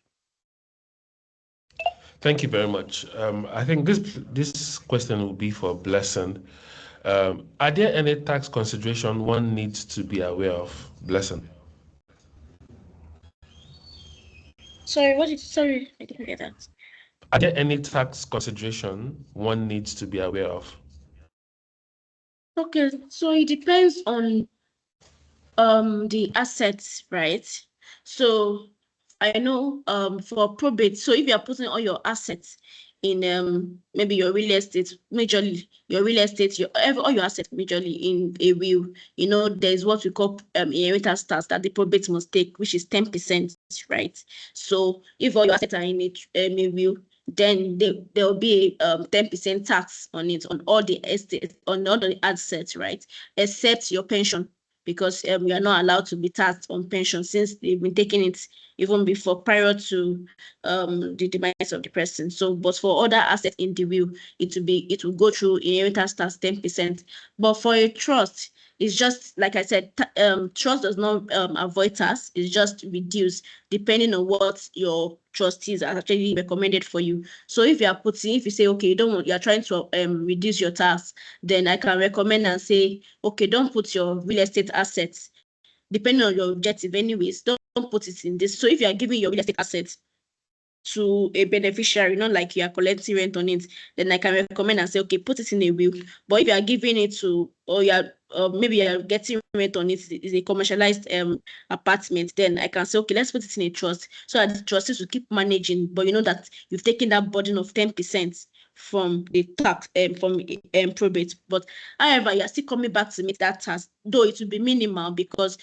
Thank you very much. I think this question will be for Blessing. Are there any tax consideration one needs to be aware of? Blessing. Sorry, I didn't hear that. Are there any tax consideration one needs to be aware of? Okay, so it depends on the assets, right? So I know for probate, so if you are putting all your assets in maybe your real estate, majorly your real estate, all your assets majorly in a will, there's what we call inheritance tax that the probate must take, which is 10%, right? So if all your assets are in a will, then there will be a 10% tax on it, on all the assets, right? Except your pension, because we are not allowed to be taxed on pension since they've been taking it even before, prior to the demise of the person. So, but for other assets in the will, it will go through inheritance tax 10%. But for a trust, it's just like I said, trust does not avoid tax. It's just reduced depending on what your trustees are actually recommended for you. So if you say, okay, you are trying to reduce your tax, then I can recommend and say, okay, don't put your real estate assets, depending on your objective anyways, don't put it in this. So if you are giving your real estate assets to a beneficiary, not like you are collecting rent on it, then I can recommend and say, okay, put it in a will. But if you are giving it to, or maybe you are getting rent on it, is a commercialized apartment, then I can say, okay, let's put it in a trust so that the trustees will keep managing. But you know that you've taken that burden of 10% from the tax from probate. But however, you are still coming back to meet that tax, though it will be minimal, because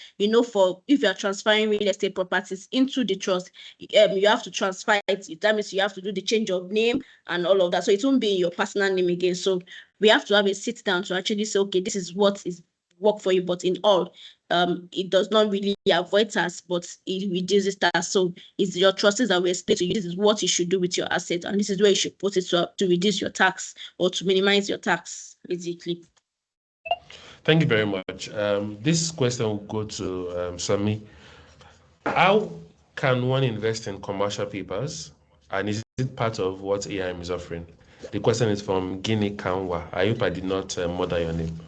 for if you are transferring real estate properties into the trust, you have to transfer it. That means you have to do the change of name and all of that. So it won't be in your personal name again. So we have to have a sit down to actually say, okay, this is what is work for you. But in all, it does not really avoid tax, but it reduces tax. So it's your trustees that will explain to you, this is what you should do with your asset, and this is where you should put it to reduce your tax or to minimize your tax, basically. Thank you very much. This question will go to Sami. How can one invest in commercial papers, and is it part of what ARM is offering? The question is from Guinea Kanwa. I hope I did not murder your name.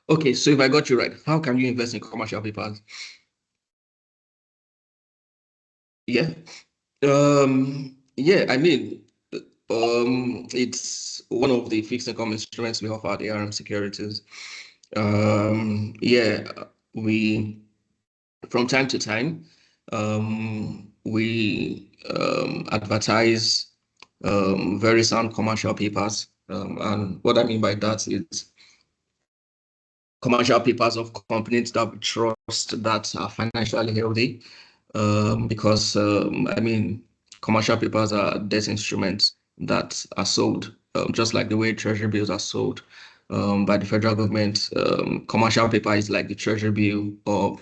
Okay, so if I got you right, how can you invest in commercial papers? Yeah. Yeah, I mean, it's one of the fixed income instruments we offer at ARM Securities. Yeah, we from time to time, we advertise very sound commercial papers. And what I mean by that is commercial papers of companies that we trust that are financially healthy. Because I mean, commercial papers are debt instruments that are sold, just like the way treasury bills are sold by the federal government. Commercial paper is like the treasury bill of,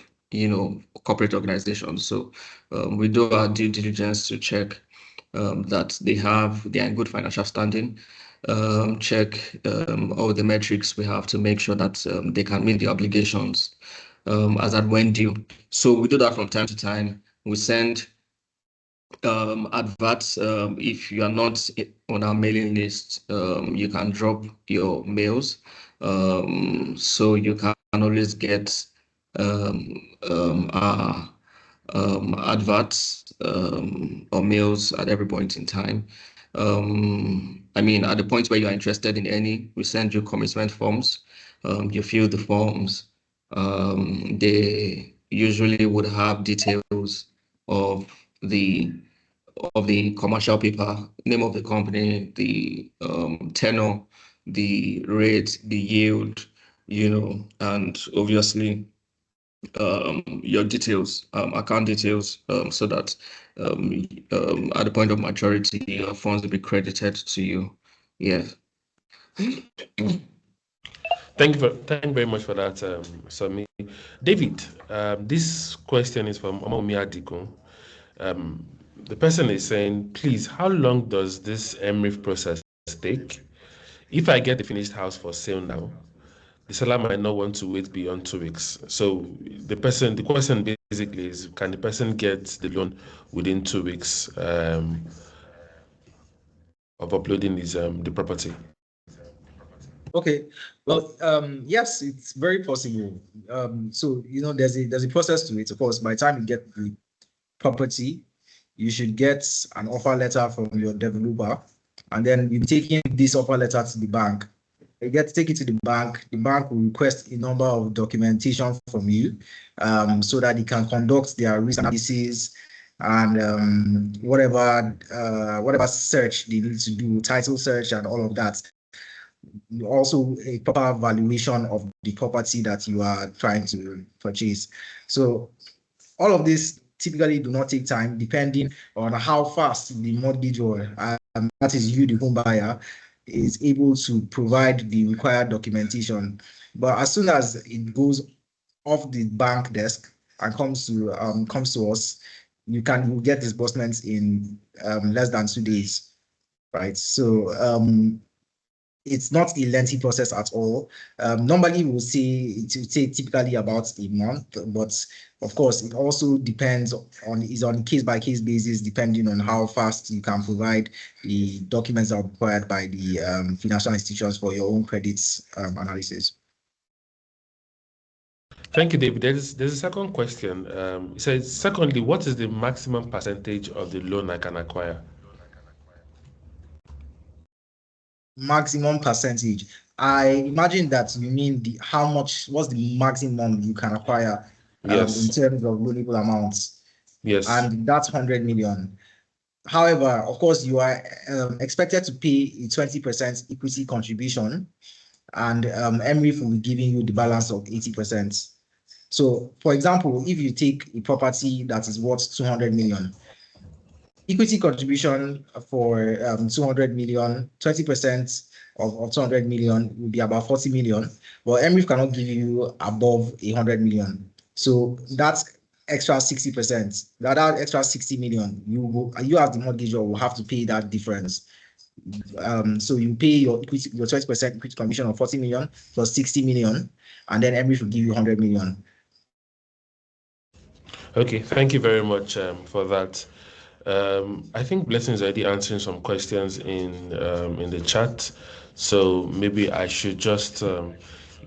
corporate organizations. So we do our due diligence to check that they're in good financial standing. Check all the metrics we have to make sure that they can meet the obligations as at when due. So we do that from time to time. We send adverts. If you are not on our mailing list, you can drop your mails. So you can always get our adverts or mails at every point in time. I mean, at the point where you are interested in any, we send you commitment forms. You fill the forms. They usually would have details of the commercial paper, name of the company, the tenor, the rate, the yield, and obviously your details, account details, so that at the point of maturity, your funds will be credited to you. Yeah. Thank you very much for that, Sami. David, this question is from Omomi Adikun. The person is saying, please, how long does this EMRI process take? If I get the finished house for sale now, the seller might not want to wait beyond 2 weeks. So the question basically is, can the person get the loan within 2 weeks of uploading the property? Okay, well, yes, it's very possible. So there's a process to it. Of course, by the time you get the property, you should get an offer letter from your developer, and then you taking this offer letter to the bank. You get to take it to the bank. The bank will request a number of documentation from you, so that they can conduct their risk analysis and whatever search they need to do, title search and all of that. Also a proper valuation of the property that you are trying to purchase. So all of this typically do not take time, depending on how fast the mortgagor, that is you, the home buyer, is able to provide the required documentation. But as soon as it goes off the bank desk and comes to us, you get disbursements in less than 2 days, right? So it's not a lengthy process at all. Normally, we'll say it will take typically about a month, but of course, it also depends on case-by-case basis, depending on how fast you can provide the documents that are required by the financial institutions for your own credits analysis. Thank you, David. There's a second question. It says, secondly, what is the maximum percentage of the loan I can acquire? Maximum percentage. I imagine that you mean what's the maximum you can acquire in Yes. terms of loanable amounts, Yes. and that's 100 million. However, of course, you are expected to pay a 20% equity contribution, and EMRI will be giving you the balance of 80%. So, for example, if you take a property that is worth 200 million, equity contribution for 200 million, 20% of 200 million will be about 40 million, but EMRI cannot give you above 100 million. So that's extra 60%. That extra 60 million, you as the mortgagor will have to pay that difference. So you pay your 20% equity commission of 40 million plus 60 million, and then EMRI will give you 100 million. Okay, thank you very much for that. I think Blessing is already answering some questions in the chat, so maybe I should just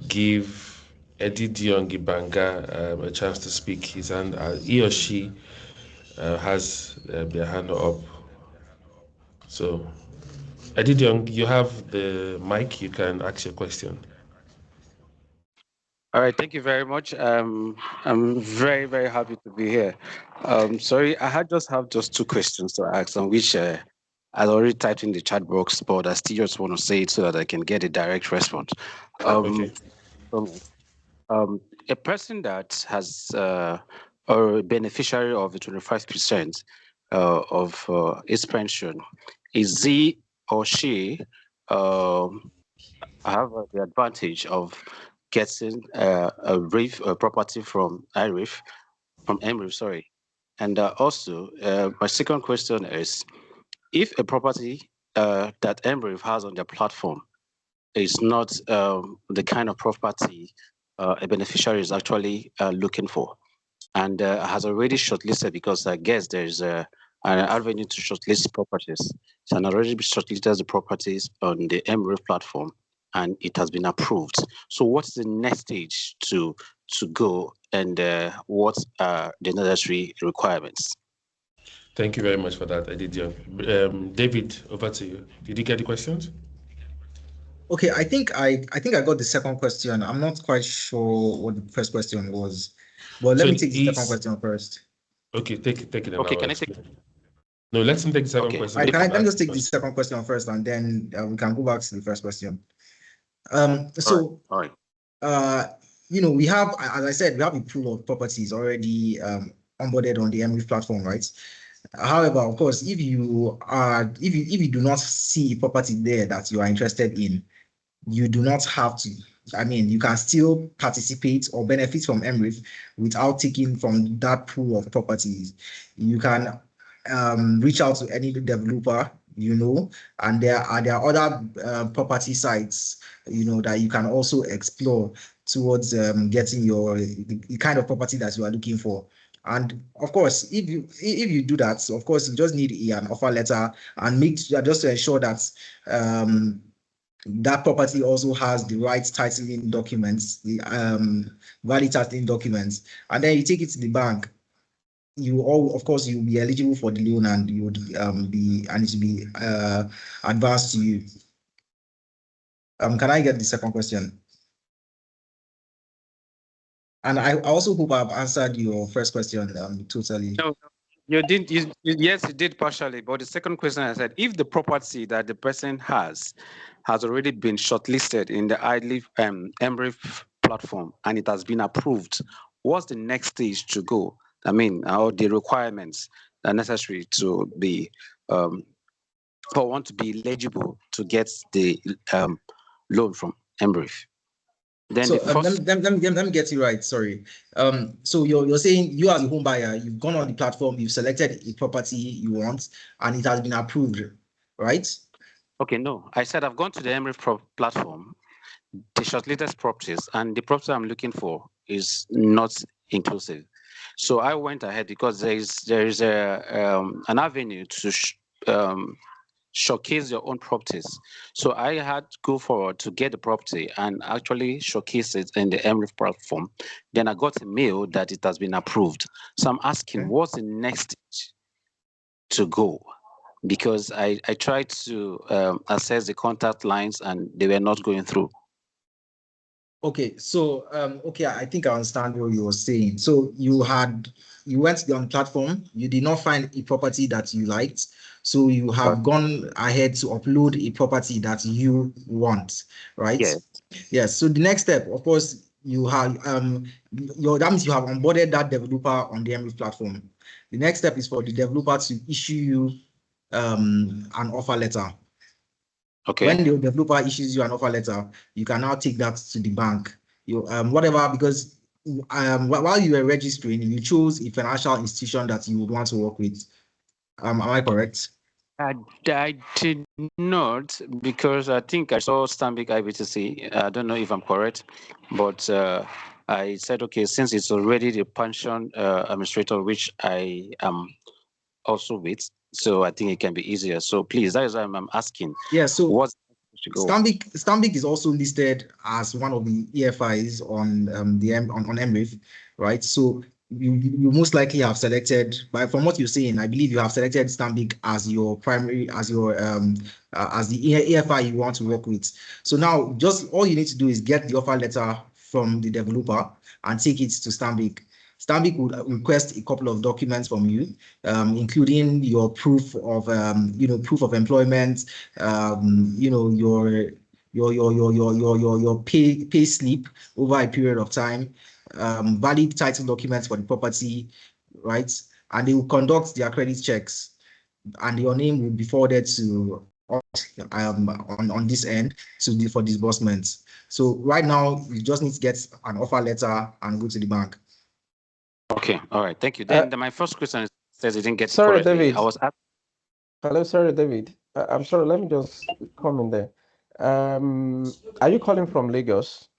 give Eddie Diongibanga a chance to speak. His hand, he or she has their hand up. So, Eddie Diong, you have the mic. You can ask your question. All right, thank you very much. I'm very, very happy to be here. Sorry, I have just two questions to ask, on which I already typed in the chat box, but I still just want to say it so that I can get a direct response. Okay. Um, a person that has or a beneficiary of the 25% of his pension, is he or she have the advantage of getting a RIF property from IRIF, from EMRI, sorry. And also, my second question is, if a property that EMRI has on their platform is not the kind of property a beneficiary is actually looking for, and has already shortlisted, because I guess there's an avenue to shortlist properties. So, and already shortlisted the properties on the EMRI platform, and it has been approved. So, what's the next stage to go, and what are the necessary requirements? Thank you very much for that, Eddie Diong. David, over to you. Did you get the questions? Okay, I think I got the second question. I'm not quite sure what the first question was, but let So me take the second he's question first. okay. Take it, and Okay, I'll can I take? explain. No, let him take the second Okay, question. Right, You can let me ask just the take the question. second question first, and then we can go back to the first question. all right. Uh, we have, as I said, we have a pool of properties already onboarded on the EMRI platform, right? However, of course, if you do not see a property there that you are interested in, you do not have to. I mean, you can still participate or benefit from EMRI without taking from that pool of properties. You can reach out to any developer, and there are other property sites, that you can also explore towards getting the kind of property that you are looking for. And of course, if you do that, of course, you just need an offer letter, and just to ensure that that property also has the right titling documents, the valid titling documents, and then you take it to the bank. Of course, you'll be eligible for the loan, and you would it will be advanced to you. Can I get the second question? And I also hope I've answered your first question totally. No, you didn't. Yes, you did partially. But the second question I said, if the property that the person has already been shortlisted in the EMRI platform, and it has been approved, what's the next stage to go? I mean, or the requirements that are necessary to be for one to be eligible to get the loan from EMRI? Then So the first. let me get you right. Sorry. So you're saying, you as a home buyer, you've gone on the platform, you've selected a property you want, and it has been approved, right? Okay, no, I said I've gone to the EMRI platform, the shortlisted properties, and the property I'm looking for is not inclusive. So I went ahead, because there is an avenue to showcase your own properties. So I had to go forward to get the property and actually showcase it in the EMRI platform. Then I got a mail that it has been approved. So I'm asking, Okay. what's the next stage to go? Because I tried to access the contact lines, and they were not going through. Okay, so okay, I think I understand what you were saying. So you went on the platform, you did not find a property that you liked, so you have gone ahead to upload a property that you want, right? Yeah. Yes. So the next step, of course, you have that means you have onboarded that developer on the EMRI platform. The next step is for the developer to issue you an offer letter. Okay. When the developer issues you an offer letter, you can now take that to the bank. Whatever, because while you were registering, you chose a financial institution that you would want to work with. Am I correct? I did not, because I think I saw Stanbic IBTC. I don't know if I'm correct, but I said, okay, since it's already the pension administrator, which I am also with, so I think it can be easier. So please, that is why I'm asking. Yeah, so what Stanbic is also listed as one of the EFIs on on EMRI, right? So you most likely have selected, but from what you're saying, I believe you have selected Stanbic as your primary, as your as the EFI you want to work with. So now just all you need to do is get the offer letter from the developer and take it to Stanbic. Stanbic would request a couple of documents from you, including your proof of proof of employment, your pay slip over a period of time, valid title documents for the property, right? And they will conduct their credit checks, and your name will be forwarded to on this end for disbursements. So right now you just need to get an offer letter and go to the bank. Okay, all right, thank you. Then my first question says it didn't get it Sorry, correctly. David. I was asking. Hello, sorry, David. I'm sorry, let me just come in there. Are you calling from Lagos?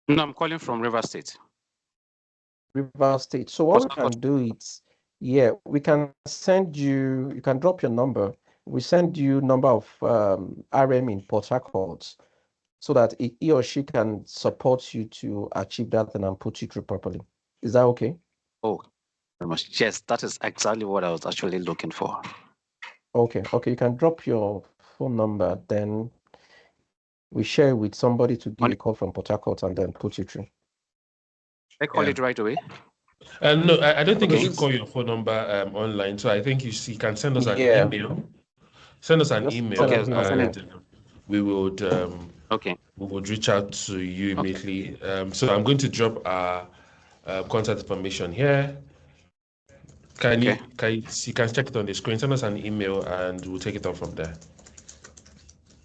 No, I'm calling from River State. River State. So what we can do is, yeah, we can send you, you can drop your number. We send you number of RM in Port Harcourt so that he or she can support you to achieve that and put you through properly. Is that okay? Oh, very much. Yes, that is exactly what I was actually looking for. Okay, you can drop your phone number, then we share with somebody to give you a call from Port Harcourt and then put you through. I call it right away. No, I don't think you should call your phone number online. So I think you can send us an email. Send us an email, and we would we would reach out to you immediately. So I'm going to drop our contact information here. You can check it on the screen. Send us an email, and we'll take it on from there.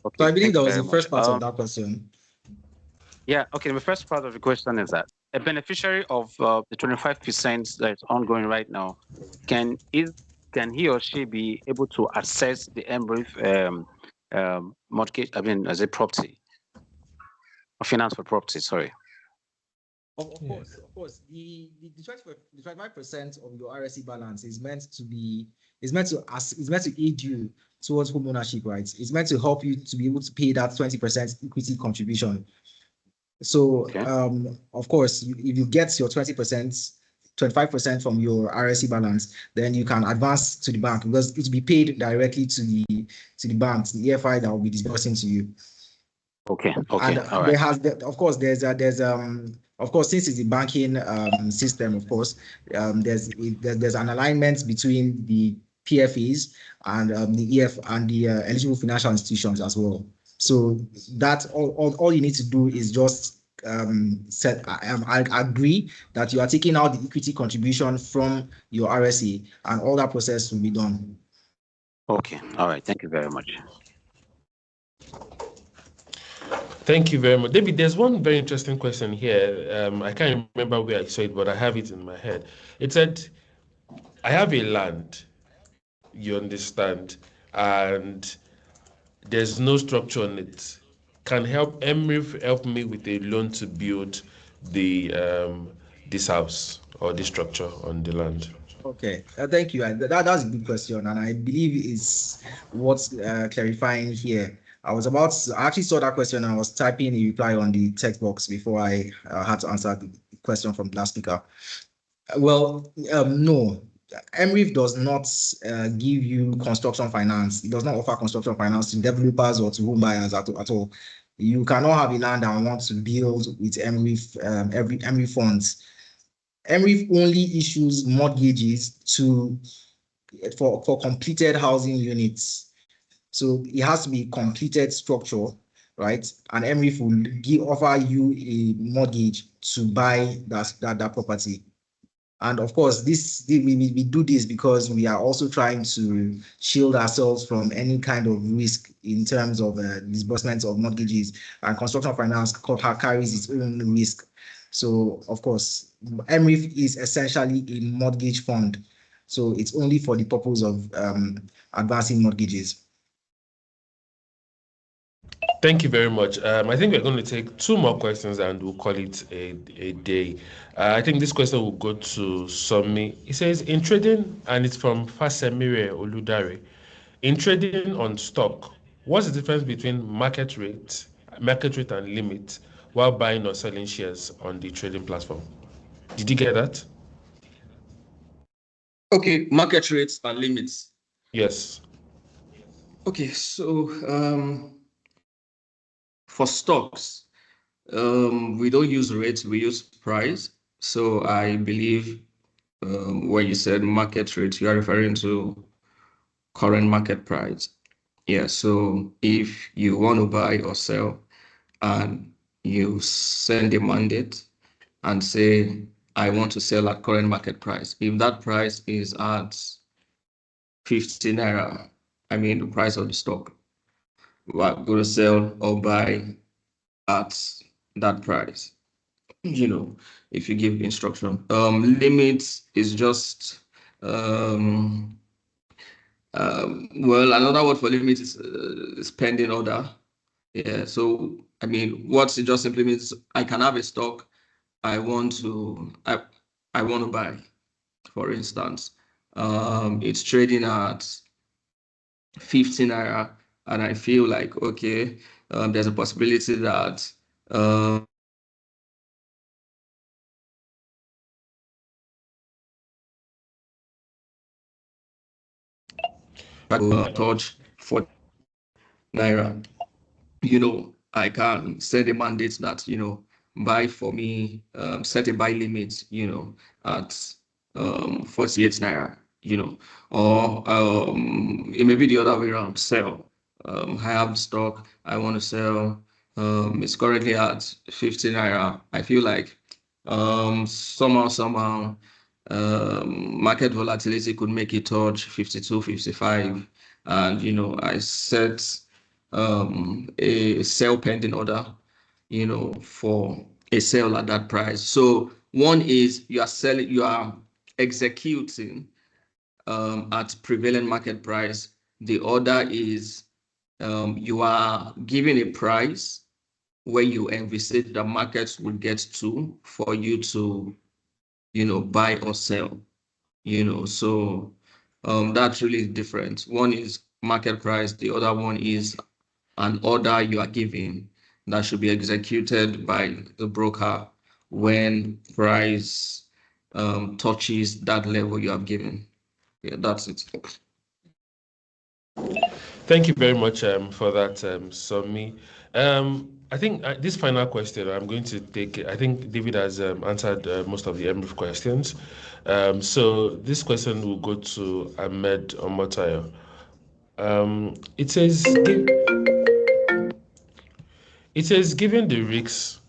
Okay, so I believe that was the first part of that question. Yeah, okay. The first part of the question is that a beneficiary of the 25% that's ongoing right now, can he or she be able to access the EMRI mortgage, as a property, or finance for property, sorry? Of course, the 25% of your RSE balance is meant to aid you towards home ownership, right? It's meant to help you to be able to pay that 20% equity contribution. So, of course, if you get your 25% from your RSE balance, then you can advance to the bank because it will be paid directly to the bank, the EFI that will be disbursing to you. Okay. And all right. Of course, since it's the banking system, of course, there's an alignment between the PFAs and the EF and the eligible financial institutions as well. So that all you need to do is just I agree that you are taking out the equity contribution from your RSE, and all that process will be done. Okay. All right. Thank you very much. Thank you very much. David, there's one very interesting question here. I can't remember where I saw it, but I have it in my head. It said, I have a land, you understand, and there's no structure on it. Can EMRI help me with a loan to build the this house or this structure on the land? Okay, thank you. That's a good question, and I believe is what's clarifying here. I actually saw that question and I was typing a reply on the text box before I had to answer the question from the last speaker. Well, no, EMRI does not give you construction finance. It does not offer construction finance to developers or to home buyers at all. You cannot have a land and want to build with EMRI funds. EMRI only issues mortgages for completed housing units. So it has to be completed structure, right? And EMRI will offer you a mortgage to buy that property. And of course, we do this because we are also trying to shield ourselves from any kind of risk in terms of disbursement of mortgages. And construction finance carries its own risk. So, of course, EMRI is essentially a mortgage fund. So it's only for the purpose of advancing mortgages. Thank you very much. I think we're going to take two more questions and we'll call it a day. I think this question will go to Somi. It says, in trading, and it's from Fasemire Oludare, in trading on stock, what's the difference between market rate and limit while buying or selling shares on the trading platform? Did you get that? Okay, market rates and limits. Yes. Okay, so for stocks, we don't use rates, we use price. So I believe when you said market rate, you are referring to current market price. Yeah, so if you want to buy or sell and you send a mandate and say, I want to sell at current market price. If that price is at 50 naira, I mean the price of the stock, we're going to sell or buy at that price. You know, if you give instruction. Limits is just well, another word for limit is pending order. Yeah, so I mean, what it just simply means I can have a stock I want to buy, for instance. It's trading at 15 naira, and I feel like okay, there's a possibility that I will touch 40 naira. You know, I can set a mandate that, you know, buy for me, set a buy limit, you know, at 48 naira, you know, or it may be the other way around, sell. I have stock, I want to sell, it's currently at 50 naira. I feel like somehow, market volatility could make it touch 52, 55. And, you know, I set a sell pending order, you know, for a sale at that price. So one is you are selling, you are executing at prevailing market price. The other is you are giving a price where you envisage the markets will get to for you to, you know, buy or sell, you know. So that's really different. One is market price, the other one is an order you are giving that should be executed by the broker when price touches that level you have given. Yeah, that's it. Thank you very much for that, Somi. I think this final question I'm going to take, I think David has answered most of the EMRI questions. So this question will go to Ahmed Omotayo. It says, given the risks,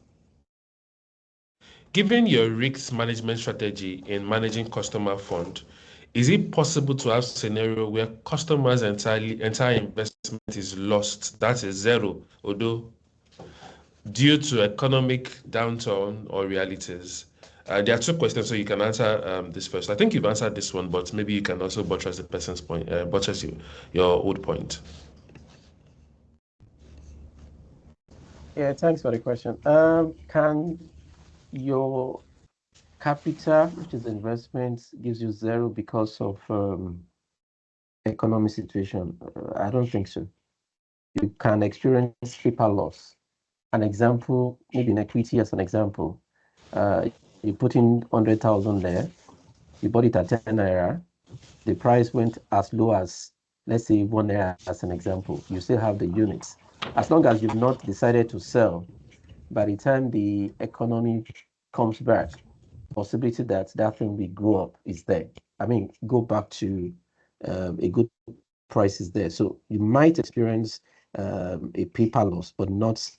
given your risk management strategy in managing customer fund, is it possible to have a scenario where customers' entire investment is lost? That is zero, although due to economic downturn or realities? There are two questions, so you can answer this first. I think you've answered this one, but maybe you can also buttress the person's point, buttress your old point. Yeah, thanks for the question. Can your capital, which is investments, gives you zero because of economic situation? I don't think so. You can experience paper loss. An example, maybe in equity as an example, you put in 100,000 there, you bought it at 10 naira, the price went as low as, let's say, 1 naira as an example. You still have the units. As long as you've not decided to sell, by the time the economy comes back, possibility that that thing will go up is there. I mean, go back to a good price is there. So you might experience a paper loss, but not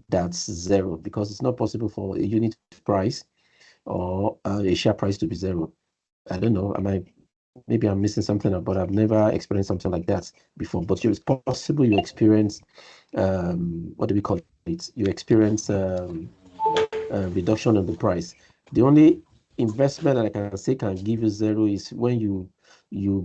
that's zero, because it's not possible for a unit price or a share price to be zero. I don't know. Maybe I'm missing something, but I've never experienced something like that before. But it's possible you experience what do we call it? You experience reduction in the price. The only investment that I can say can give you zero is when you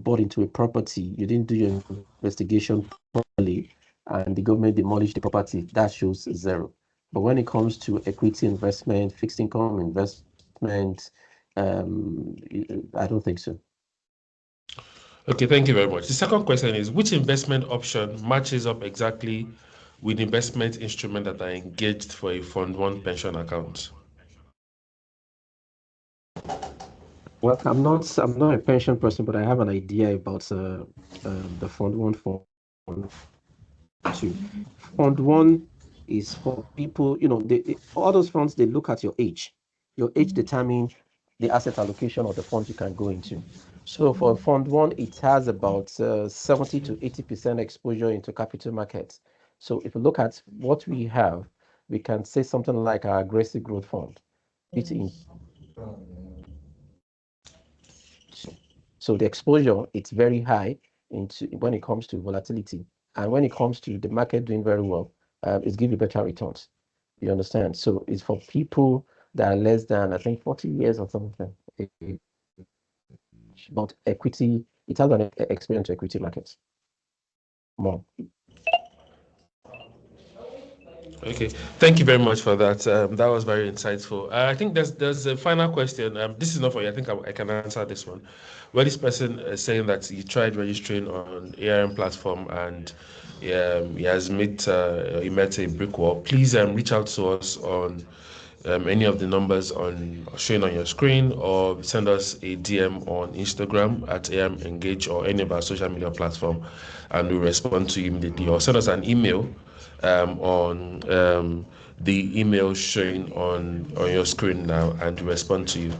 bought into a property, you didn't do your investigation properly, and the government demolished the property, that shows 0. But when it comes to equity investment, fixed income investment, I don't think so. Okay, thank you very much. The second question is, which investment option matches up exactly with investment instrument that are engaged for a Fund 1 pension account? Well, I'm not a pension person, but I have an idea about the Fund 1, Fund 2. Fund 1 is for people, all those funds, they look at your age. Your age determines the asset allocation of the funds you can go into. So for Fund 1, it has about 70 to 80% exposure into capital markets. So if you look at what we have, we can say something like our aggressive growth fund. So the exposure, it's very high into when it comes to volatility. And when it comes to the market doing very well, it's giving better returns. You understand? So it's for people that are less than, I think, 40 years or something. But equity, it has an experience to equity markets more. Okay, thank you very much for that. That was very insightful. I think there's a final question. This is not for you. I think I can answer this one. Where this person is saying that he tried registering on ARM platform and he met a brick wall. Please reach out to us on any of the numbers showing on your screen, or send us a DM on Instagram at AM Engage or any of our social media platform, and we'll respond to you immediately. Or send us an email on the email showing on your screen now, and we'll respond to you.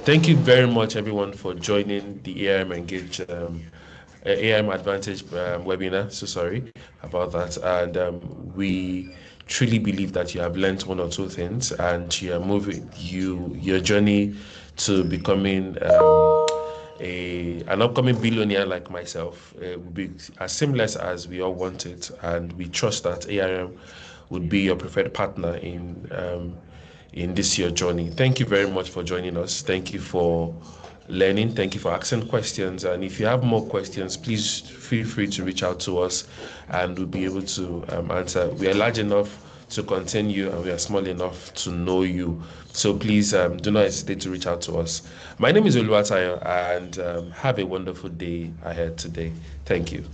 Thank you very much, everyone, for joining the AM Engage AM Advantage webinar. So sorry about that. And we truly believe that you have learned one or two things, and you are moving your journey to becoming an upcoming billionaire like myself will be as seamless as we all want it, and we trust that ARM would be your preferred partner in this year journey. Thank you very much for joining us. Thank you for learning. Thank you for asking questions. And if you have more questions, please feel free to reach out to us, and we'll be able to answer. We are large enough to contain you, and we are small enough to know you. So please do not hesitate to reach out to us. My name is Oluwatayo, and have a wonderful day ahead today. Thank you.